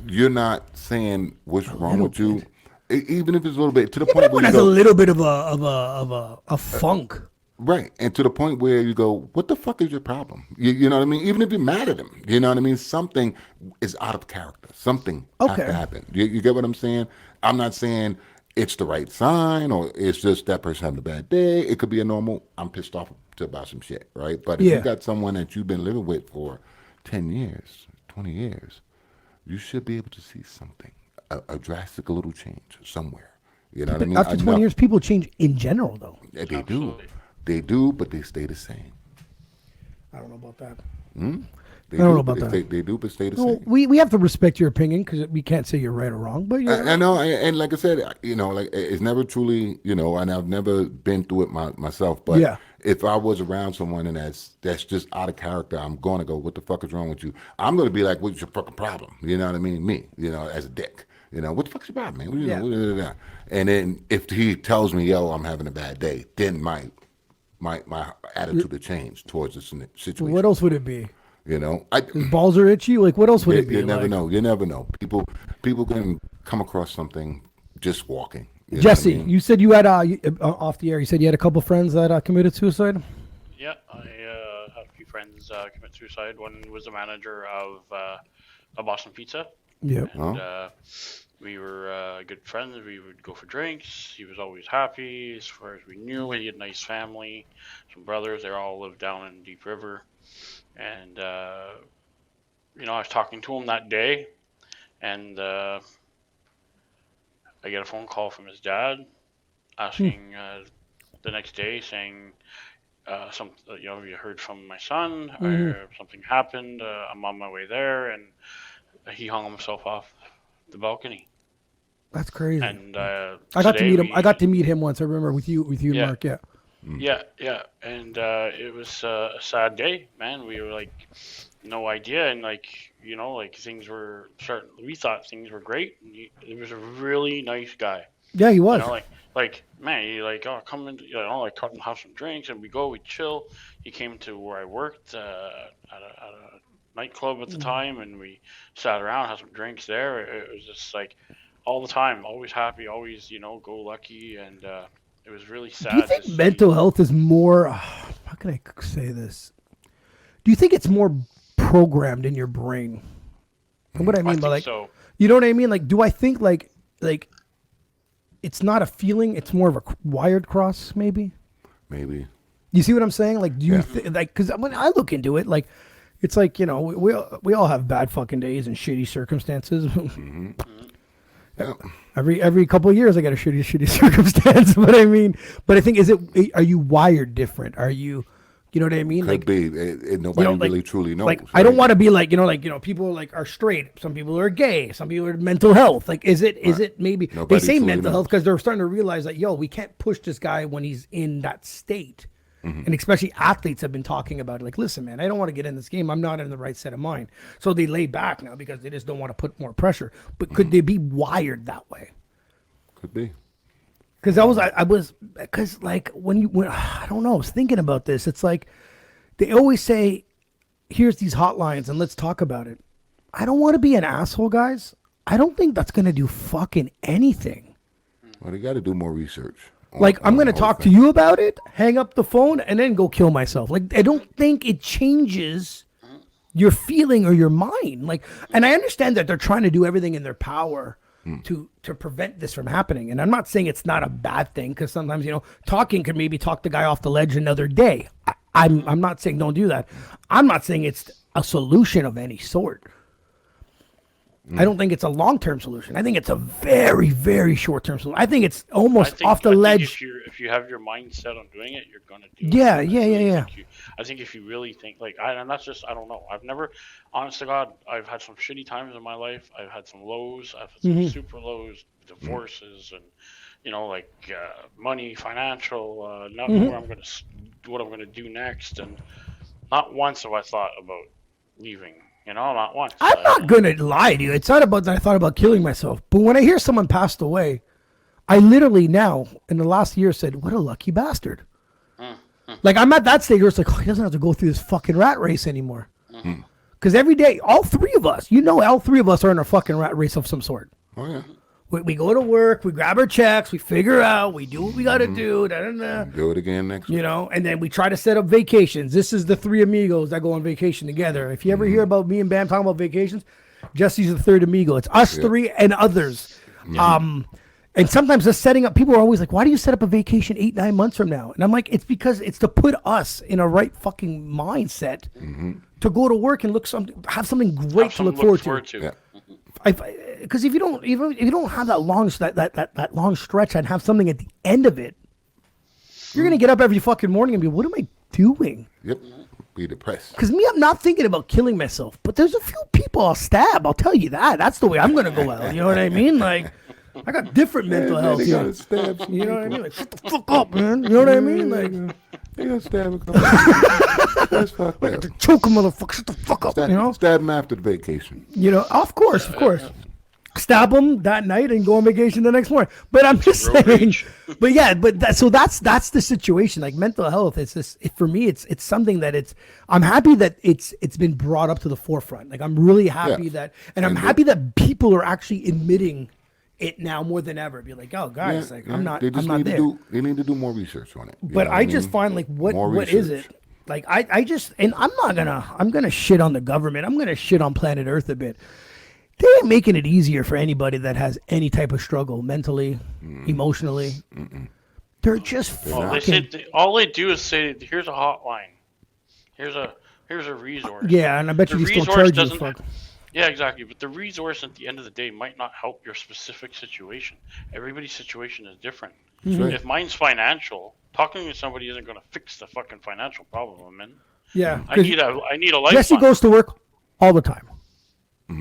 you're not saying what's wrong with you, even if it's a little bit, to the point where Everyone you has a go, little bit of a funk. right, and to the point where you go, what the fuck is your problem? You know what I mean? Even if you're mad at him, you know what I mean? Something is out of character. Something has Okay. to happen. You get what I'm saying? I'm not saying it's the right sign or it's just that person having a bad day. It could be a normal, I'm pissed off about some shit, right? But if Yeah. you got someone that you've been living with for 10 years, 20 years, you should be able to see something, a drastic little change somewhere. You know what I mean? After 20 years, people change in general, though. They do. Absolutely. They do, but they stay the same. I don't know about that. They I don't do, know but about they do, but stay the Well, same. we have to respect your opinion because we can't say you're right or wrong. But you're I know, and like I said, you know, like it's never truly, you know, and I've never been through it myself. But Yeah. if I was around someone and that's just out of character, I'm going to go, what the fuck is wrong with you? I'm going to be like, what's your fucking problem? You know what I mean? Me, you know, as a dick. You know, what the fuck's your problem, man? What, you Yeah. know, and then if he tells me, yo, I'm having a bad day, then my attitude will change towards the situation. what else would it be? You know, Balls are itchy. Like what else would it be? you never like? know. You never know. People can come across something just walking. You know what Jesse, I mean? you said you had off the air. You said you had a couple friends that committed suicide. Yeah, I had a few friends commit suicide. One was the manager of a Boston Pizza. Yeah. And we were good friends. We would go for drinks. He was always happy. As far as we knew, he had a nice family, some brothers. They all lived down in Deep River. And, you know, I was talking to him that day, and I get a phone call from his dad asking the next day, saying, you know, you heard from my son, or something happened. I'm on my way there, and he hung himself off the balcony. That's crazy. And I got to meet him. I got to meet him once. I remember with you and Yeah. Mark. Yeah. Yeah, and it was a sad day, man. We were like, no idea, and like, you know, like things were starting. We thought things were great. And he was a really nice guy. Yeah, he was. You know, like man, he like, oh, come in, you know, like come and have some drinks, and we chill. He came to where I worked at a nightclub at the time, and we sat around, had some drinks there. It was just like all the time, always happy, always, you know, go lucky, and it was really sad. Do you think to see. mental health is more? How can I say this? Do you think it's more programmed in your brain? And what I mean by think like, so. you know what I mean? Like, do I think like it's not a feeling? It's more of a wired cross, maybe. Maybe. You see what I'm saying? Like, do you Yeah. like? Because when I look into it, like, it's like, you know, we all have bad fucking days and shitty circumstances. Yeah. Every couple of years, I got a shitty circumstance. But I mean, but I think are you wired different? Are you, you know what I mean? Could Like, be. Nobody like- really truly knows. like I don't right? want to be like, you know, people like are straight. Some people are gay. Some people are mental health. Like, is it maybe Nobody they say truly mental health knows. because they're starting to realize that, yo, we can't push this guy when he's in that state. Mm-hmm. And especially athletes have been talking about it. Like, listen, man, I don't want to get in this game. I'm not in the right set of mind. So they lay back now because they just don't want to put more pressure. But could they be wired that way? Could be. Because because like when I don't know, I was thinking about this. It's like they always say, here's these hotlines and let's talk about it. I don't want to be an asshole, guys. I don't think that's gonna do fucking anything. Well, they got to do more research. Like, I'm going to the whole talk to thing. you about it, hang up the phone, and then go kill myself. Like, I don't think it changes your feeling or your mind. Like, and I understand that they're trying to do everything in their power to prevent this from happening. And I'm not saying it's not a bad thing, because sometimes, you know, talking can maybe talk the guy off the ledge another day. I'm not saying don't do that. I'm not saying it's a solution of any sort. I don't think it's a long-term solution. I think it's a very, very short-term solution. I think it's almost off the ledge. If you have your mind set on doing it, you're gonna do Yeah, it. yeah. I think if you really think, like, and that's just, I don't know. I've never, honest to God, I've had some shitty times in my life. I've had some lows. I've had some super lows, divorces, and, you know, like money, financial, not where I'm gonna, what I'm gonna do next, and not once have I thought about leaving. You know, not once. I'm not going to lie to you. It's not about that I thought about killing myself. But when I hear someone passed away, I literally now, in the last year, said, what a lucky bastard. Like, I'm at that stage where it's like, oh, he doesn't have to go through this fucking rat race anymore. Because every day, all three of us, you know, all three of us are in a fucking rat race of some sort. Oh, yeah. We go to work, we grab our checks, we figure out, we do what we got to do, Do it again next week. you know, and then we try to set up vacations. This is the three amigos that go on vacation together. If you ever hear about me and Bam talking about vacations, Jesse's the third amigo. It's us three and others. And sometimes just setting up, people are always like, why do you set up a vacation 8-9 months from now? And I'm like, it's because it's to put us in a right fucking mindset to go to work and have something great to look forward to. Yeah. Because if you don't have that long stretch and have something at the end of it, you're gonna get up every fucking morning and be, what am I doing? Yep. Be depressed. Because me, I'm not thinking about killing myself, but there's a few people I'll stab. I'll tell you that. That's the way I'm gonna go out. You know what I mean? Like, I got different mental health. They You gotta stab some know what I mean? Like, shut the fuck up, man. You know what I mean? Like, They gonna stab a couple. That's fucked up. choke a motherfucker. Shut the fuck up. You know? Stab him after the vacation. You know, of course. Stab them that night and go on vacation the next morning. But I'm just saying. But yeah, that's the situation. Like, mental health, it's this. For me, it's something that I'm happy that it's been brought up to the forefront. Like, I'm really happy that, and I'm happy that people are actually admitting it now more than ever. Be like, oh, guys, I'm not there. They need to do more research on it. But I just find, like, what is it? Like, I just, and I'm gonna shit on the government. I'm gonna shit on planet Earth a bit. They ain't making it easier for anybody that has any type of struggle, mentally, emotionally. They're just fucking. All they do is say, here's a hotline. Here's a resource. Yeah, and I bet The you still resource charge you. doesn't- Fuck. Yeah, exactly. But the resource at the end of the day might not help your specific situation. Everybody's situation is different. right. If mine's financial, talking to somebody isn't going to fix the fucking financial problem I'm in. Yeah, I need a lifeline. Jesse goes to work all the time.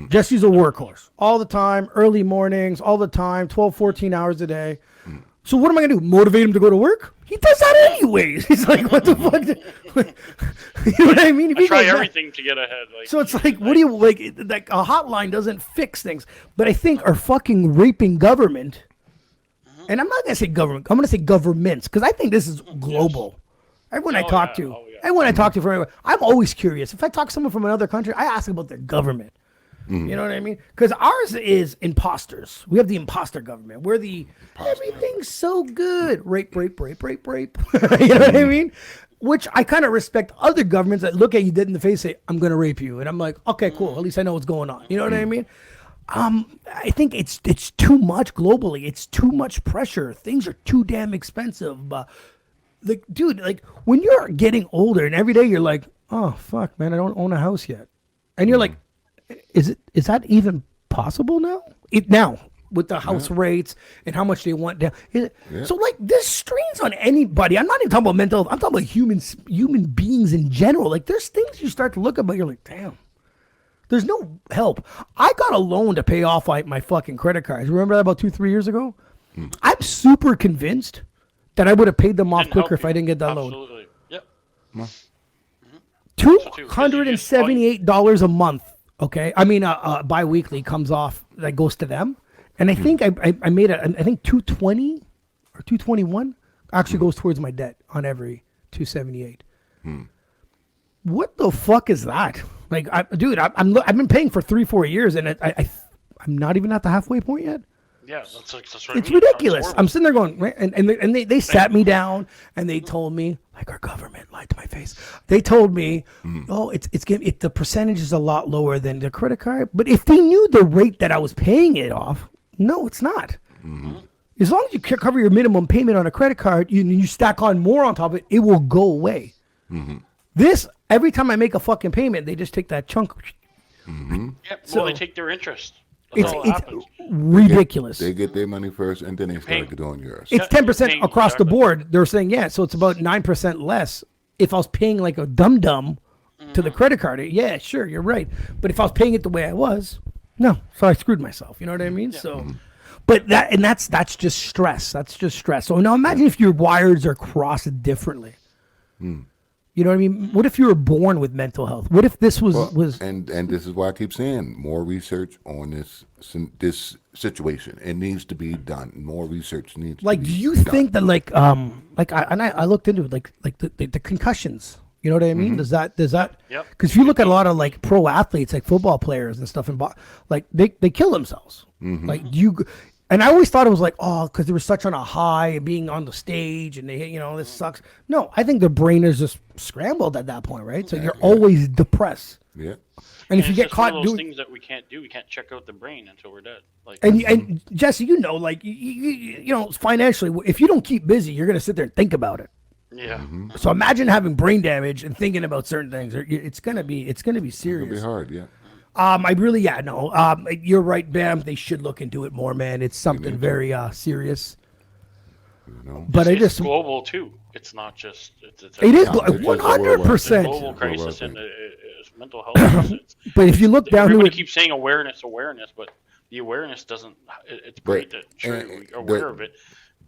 Jesse's a workhorse all the time, early mornings, all the time, 12, 14 hours a day. So what am I going to do? Motivate him to go to work? He does that anyways. He's like, what the fuck? You know what I mean? If I he try goes back- everything to get ahead. Like, So it's like, what do you like? Like, a hotline doesn't fix things. But I think our fucking raping government, and I'm not gonna say government. I'm gonna say governments, because I think this is global. Everyone I talk to, everyone I talk to from everywhere, I'm always curious. If I talk to someone from another country, I ask about their government. You know what I mean? Because ours is imposters. We have the imposter government. We're the everything's so good. Rape. You know what I mean? Which I kind of respect other governments that look at you dead in the face and say, I'm going to rape you. And I'm like, okay, cool. At least I know what's going on. You know what I mean? I think it's too much globally. It's too much pressure. Things are too damn expensive. Like, dude, like, when you're getting older and every day you're like, oh, fuck, man, I don't own a house yet. And you're like, is that even possible now? Now, with the house rates and how much they want down. So, like, this strains on anybody. I'm not even talking about mental health. I'm talking about human beings in general. Like, there's things you start to look at, but you're like, damn. There's no help. I got a loan to pay off my fucking credit cards. Remember that about 2-3 years ago? I'm super convinced that I would have paid them off Didn't help quicker if you. I didn't get that loan. Absolutely. Yep. $278 a month. Okay, I mean, bi-weekly comes off, that goes to them, and I think I made I think 220 or 221 actually goes towards my debt on every 278. What the fuck is that? Like, dude, I've been paying for 3-4 years, and I'm not even at the halfway point yet. Yeah, that's what It's I mean. ridiculous. Horrible. I'm sitting there going, right? And they sat me down and they told me, like, our government lied to my face. They told me, oh, the percentage is a lot lower than the credit card. But if they knew the rate that I was paying it off, no, it's not. As long as you cover your minimum payment on a credit card, you stack on more on top of it, it will go away. This, every time I make a fucking payment, they just take that chunk. Yep. So- Well, they take their interest. That's all that happens. Ridiculous. They get their money first, and then they start doing yours. It's Yeah, 10% paying- across the exactly. board. They're saying, yeah, so it's about 9% less. If I was paying like a dum-dum to the credit card, yeah, sure, you're right. But if I was paying it the way I was, no. So I screwed myself. You know what I mean? So, but that's just stress. That's just stress. So now imagine if your wires are crossed differently. You know what I mean? What if you were born with mental health? What if this was and this is why I keep saying more research on this situation. It needs to be done. More research needs. like? to Do be you done. think that I looked into it like the concussions? You know what I mean? Does that? Yep. Because if you look at a lot of like pro athletes, like football players and stuff, like they kill themselves. Like and I always thought it was like, oh, because they were such on a high, being on the stage, and this sucks. No, I think the brain is just scrambled at that point, right? So you're always depressed. Yeah. And if you it's get just one caught of those doing, things that we can't do. We can't check out the brain until we're dead. Like, and Jesse, like financially, if you don't keep busy, you're gonna sit there and think about it. yeah. So imagine having brain damage and thinking about certain things. It's gonna be It'll be serious. hard. Yeah. You're right, Bam. They should look into it more, man. It's something very serious. But It's global too. It's not just. It's it is it's just 100%. global crisis and it's mental health. But if you look down to everybody it, keeps saying awareness, but the awareness doesn't. It's great that we're aware of it.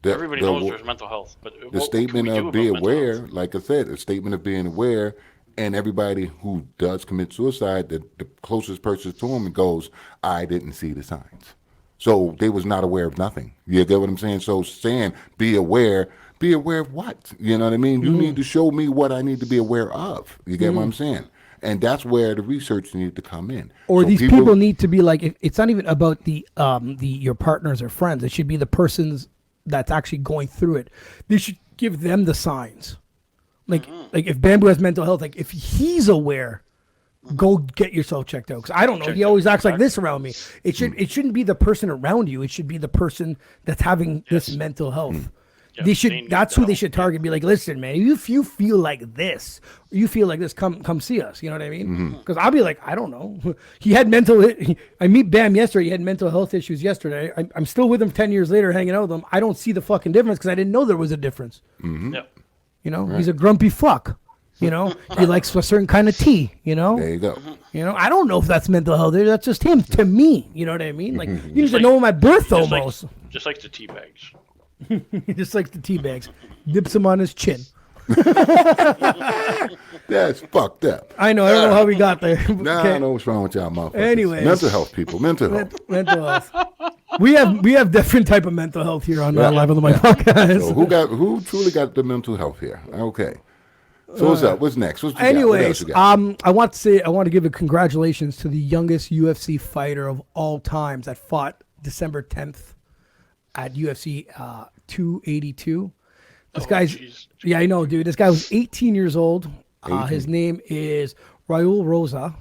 Everybody knows there's mental health, but The statement of be aware, like I said, a statement of being aware, and everybody who does commit suicide, the closest person to him goes, I didn't see the signs. So they was not aware of nothing. You get what I'm saying? So saying be aware of what? You know what I mean? You need to show me what I need to be aware of. You get what I'm saying? And that's where the research needs to come in. or So these people need to be like, it's not even about the your partners or friends. It should be the persons that's actually going through it. They should give them the signs. Like if Bamboo has mental health, like if he's aware, go get yourself checked out. Because I don't know, he always acts like this around me. It shouldn't be the person around you. It should be the person that's having this mental health. Yeah, They should. need That's who help. they should target. Be like, listen, man. If you feel like this, or you feel like this, come see us. You know what I mean? Because I'll be like, I don't know. He had I meet Bam yesterday. He had mental health issues yesterday. I'm still with him 10 years later, hanging out with him. I don't see the fucking difference because I didn't know there was a difference. Yep. You know, he's a grumpy fuck. You know, he likes a certain kind of tea. You know, There you go. You know, I don't know if that's mental health. That's just him to me. You know what I mean? Like you need to know my birth almost. Just like the tea bags. He just likes the tea bags. Dips them on his chin. That's fucked up. I know. I don't know how we got there. Nah, I know what's wrong with y'all motherfuckers. Anyways. Mental health, people. Mental health. Mental health. We have different type of mental health here on Live on the Mic podcast. So who truly got the mental health here? Okay. So what's up? What's next? What you got? What else Anyways, you got? I want to give a congratulations to the youngest UFC fighter of all times that fought December 10th at UFC 282. This guy's geez. yeah, I know, dude. This guy was 18 years old. His name is Raul Rosa.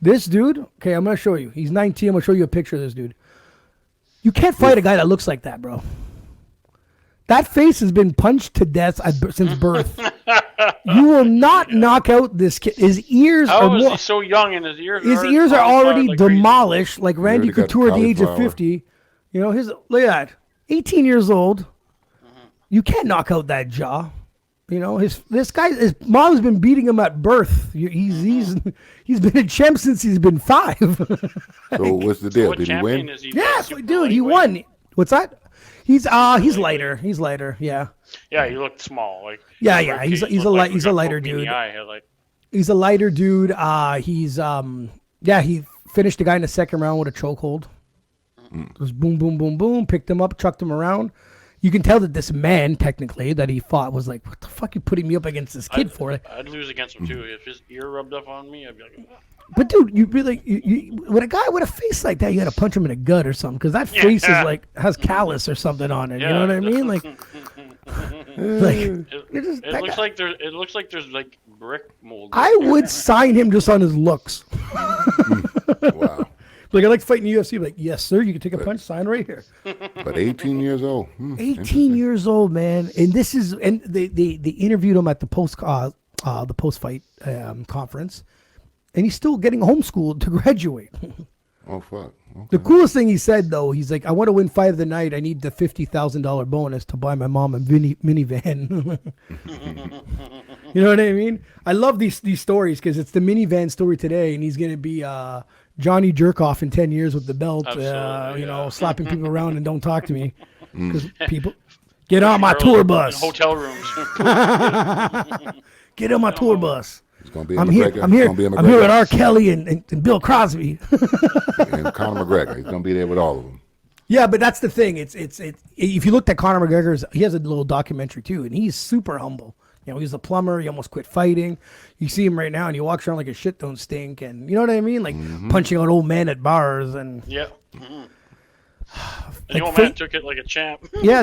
This dude, okay, I'm gonna show you. He's 19. I'm gonna show you a picture of this dude. You can't fight a guy that looks like that, bro. That face has been punched to death since birth. You will not knock out this kid. His ears How are is more. he so young and his ears? His ears are already like crazy? demolished, like Randy already got Couture at the age of cauliflower. 50. You know, look at that. 18 years old. You can't knock out that jaw. You know, his mom's been beating him at birth. He's been a champ since he's been 5. So what's the deal? What Did he champion win? is he? Yes, Super dude, he lightweight? won. What's that? He's lighter. He's lighter. Yeah. Yeah, he looked small. Like Yeah, his yeah, rib he's cage a looked light- we he's got a lighter poked in dude. the eye, like, He's a lighter dude. He finished the guy in the second round with a chokehold. It was boom, boom, boom, boom. Picked him up, chucked him around. you can tell that this man, technically, that he fought was like, what the fuck you putting me up against this kid for? I'd lose against him too. If his ear rubbed up on me, I'd be like, "Ah." But dude, you really, with a guy with a face like that, you got to punch him in the gut or something, because that face is like has callus or something on it. You know what I mean? Like, it looks like there's like brick mold. I would sign him just on his looks. Wow. Like, I like fighting the UFC. Like, yes, sir, you can take a punch, sign right here. But 18 years old. 18 years old, man. And this is, and they interviewed him at the post fight conference, and he's still getting homeschooled to graduate. Oh, fuck. Okay. The coolest thing he said, though, he's like, I want to win fight of the night. I need the $50,000 bonus to buy my mom a minivan. You know what I mean? I love these stories because it's the minivan story today, and he's going to be Johnny Jerkoff in 10 years with the belt, you know, slapping people around and don't talk to me. Because people, get on my tour bus. Hotel rooms. Get on my tour bus. It's gonna be I'm here with R. Kelly and Bill Crosby. And Conor McGregor. He's going to be there with all of them. Yeah, but that's the thing. It's if you looked at Conor McGregor's, he has a little documentary too, and he's super humble. You know, he's a plumber. He almost quit fighting. You see him right now, and he walks around like his shit don't stink, and you know what I mean, like punching out old men at bars and. Yeah. Like the old man took it like a champ. Yeah,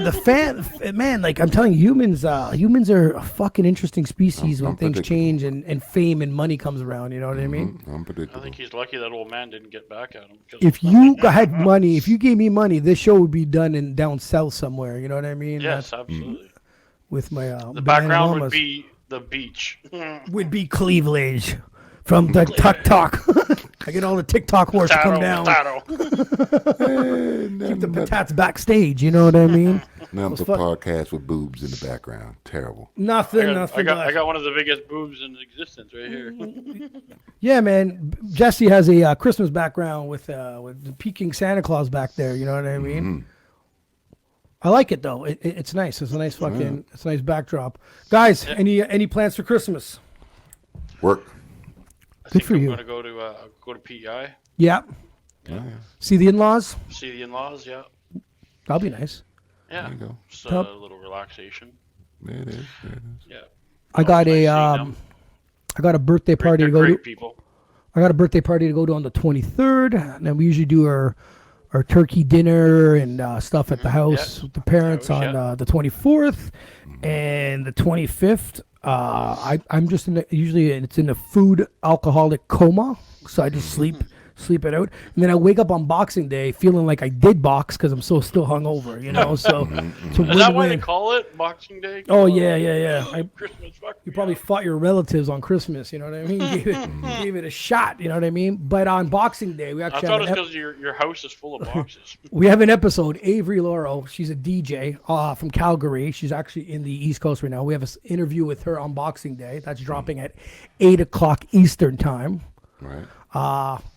man, like I'm telling you, humans are a fucking interesting species when things change and fame and money comes around. You know what I mean? I think he's lucky that old man didn't get back at him. If you had money, if you gave me money, this show would be done down south somewhere. You know what I mean? Yes, absolutely. With my the background would be the beach. Would be cleavage from the TikTok. I get all the TikTok horse to come down. Keep the patats backstage. You know what I mean? Nothing but podcast with boobs in the background. Terrible. Nothing. I got one of the biggest boobs in existence right here. Yeah, man. Jesse has a Christmas background with the peeking Santa Claus back there. You know what I mean? Mm-hmm. I like it though. It's nice. It's a nice fucking. It's a nice backdrop. Guys, any plans for Christmas? Work. Good for you. I'm gonna go to PEI. Yeah. See the in-laws. See the in-laws. Yeah. That'll be nice. Yeah. There you go. Just a little relaxation. It is. Yeah. I got a birthday party to go to. People. I got a birthday party to go to on the 23rd, and then we usually do our turkey dinner and stuff at the house with the parents on the 24th and the 25th. I'm just usually it's in a food alcoholic coma, so I just sleep it out, and then I wake up on Boxing Day feeling like I did box because I'm still hungover, you know. So, is that why they call it Boxing Day? Oh yeah. Christmas. You probably fought your relatives on Christmas, you know what I mean? Gave it a shot, you know what I mean? But on Boxing Day, we actually. I thought it's because your house is full of boxes. We have an episode. Avery Lauro, she's a DJ from Calgary. She's actually in the East Coast right now. We have an interview with her on Boxing Day. That's dropping at 8:00 Eastern time. Right.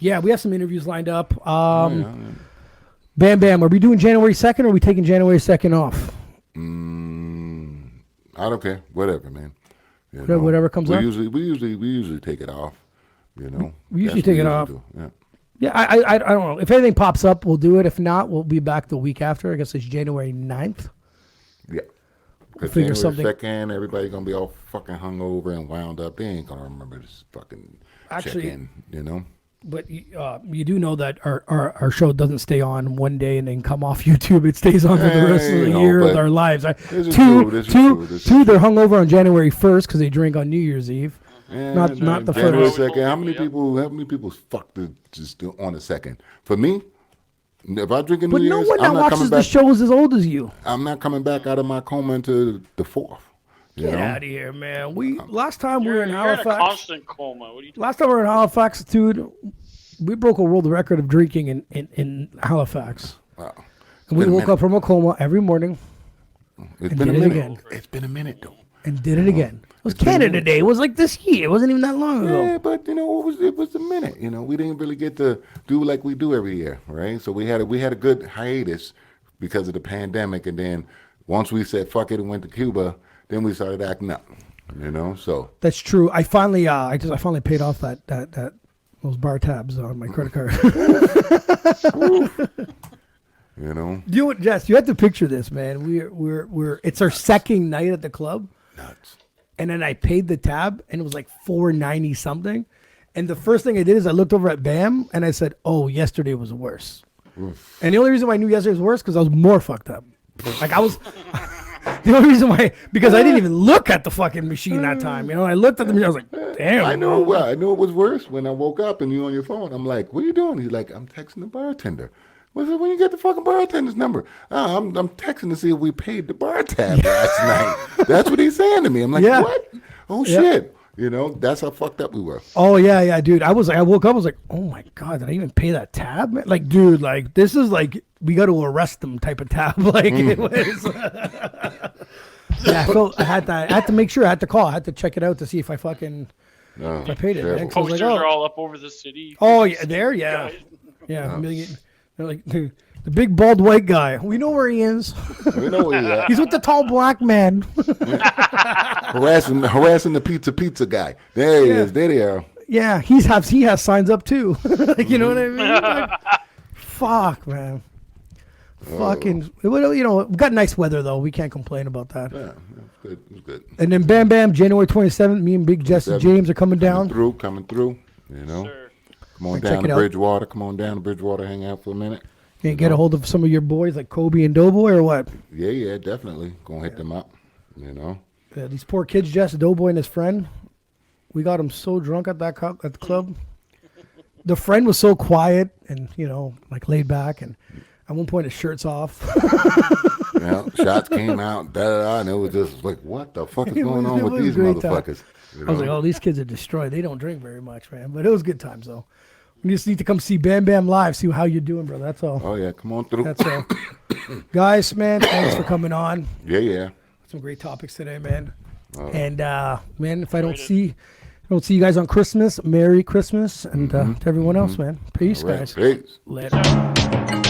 Yeah, we have some interviews lined up. Bam Bam, are we doing January 2nd or are we taking January 2nd off? I don't care. Whatever, man. Whatever comes up. We usually take it off. You know. We usually take it off. Yeah. Yeah, I don't know. If anything pops up, we'll do it. If not, we'll be back the week after. I guess it's January 9th. Yeah. Because figure January something. 2nd, everybody's going to be all fucking hungover and wound up. They ain't going to remember this fucking check-in, you know? But you do know that our show doesn't stay on one day and then come off YouTube. It stays on for the rest of the year of our lives. Two, they're hungover on January 1st because they drink on New Year's Eve. Not the January first. 2nd. How many people fucked it just on the 2nd? For me, if I drink a New Year's, But no one that watches the show is as old as you. I'm not coming back out of my coma until the 4th. Get out of here, man. Last time we were in Halifax. You're in a constant coma. What are you last time we were in Halifax, dude, we broke a world record of drinking in Halifax. Wow. And we woke up from a coma every morning. It's and been did a it minute. again. It's been a minute though. And did it again. It was Canada Day. It was like this year. It wasn't even that long ago. Yeah, but you know, it was a minute. You know, we didn't really get to do like we do every year, right? So we had a good hiatus because of the pandemic, and then once we said fuck it and went to Cuba, then we started acting up. You know, so that's true. I finally paid off those bar tabs on my credit card. You know, You know what, Jess? You have to picture this, man. We're it's our second night at the club, nuts. and then I paid the tab, and it was like $4.90 something. And the first thing I did is I looked over at Bam, and I said, "Oh, yesterday was worse." And the only reason why I knew yesterday was worse because I was more fucked up. Like I was. The only reason why, because I didn't even look at the fucking machine that time. You know, I looked at the machine. I was like, damn. I know. bro. Well, I knew it was worse when I woke up and you on your phone. I'm like, what are you doing? He's like, I'm texting the bartender. What's it when you get the fucking bartender's number? Oh, I'm texting to see if we paid the bar tab last night. That's what he's saying to me. I'm like, Yeah. what? Oh shit. You know, that's how fucked up we were. Oh yeah, dude. I woke up. I was like, oh my god, did I even pay that tab? Man? Like, dude, like this is like we got to arrest them type of tab. Like it was. Yeah, I had to make sure. I had to call. I had to check it out to see if I fucking if I paid it. Man. 'Cause I was Posters like, are all up over the city. Oh yeah, there, yeah, yeah. They're like the big bald white guy. We know where he is. We know where he's at. He's with the tall black man. harassing the pizza guy. There he is. There they are. Yeah, he has signs up too. Like, you know what I mean? Like, fuck, man. Fucking, you know, we got nice weather though. We can't complain about that. Yeah, it's good. It's good. And then Bam Bam, January 27th, me and Big Jesse James are coming down. Coming through. You know, Sir. come on Check down it to out. Bridgewater. Come on down to Bridgewater. Hang out for a minute. Can you get a hold of some of your boys like Kobe and Doughboy or what? Yeah, definitely. Gonna hit them up. You know. These poor kids, Jess, Doughboy and his friend. We got him so drunk at the club. The friend was so quiet and, you know, like laid back, and at one point his shirt's off. Yeah, shots came out, and it was just like, what the fuck is going on It with was a these great time. motherfuckers? You I was know? like, oh, these kids are destroyed. They don't drink very much, man. But it was good times, though. We just need to come see Bam Bam live, see how you're doing, brother. That's all. Oh yeah, come on through. That's all. Guys, man, thanks for coming on. Yeah. Some great topics today, man. And man, if I don't see you guys on Christmas, Merry Christmas, and to everyone else, man. Peace, All right, guys. peace. Later.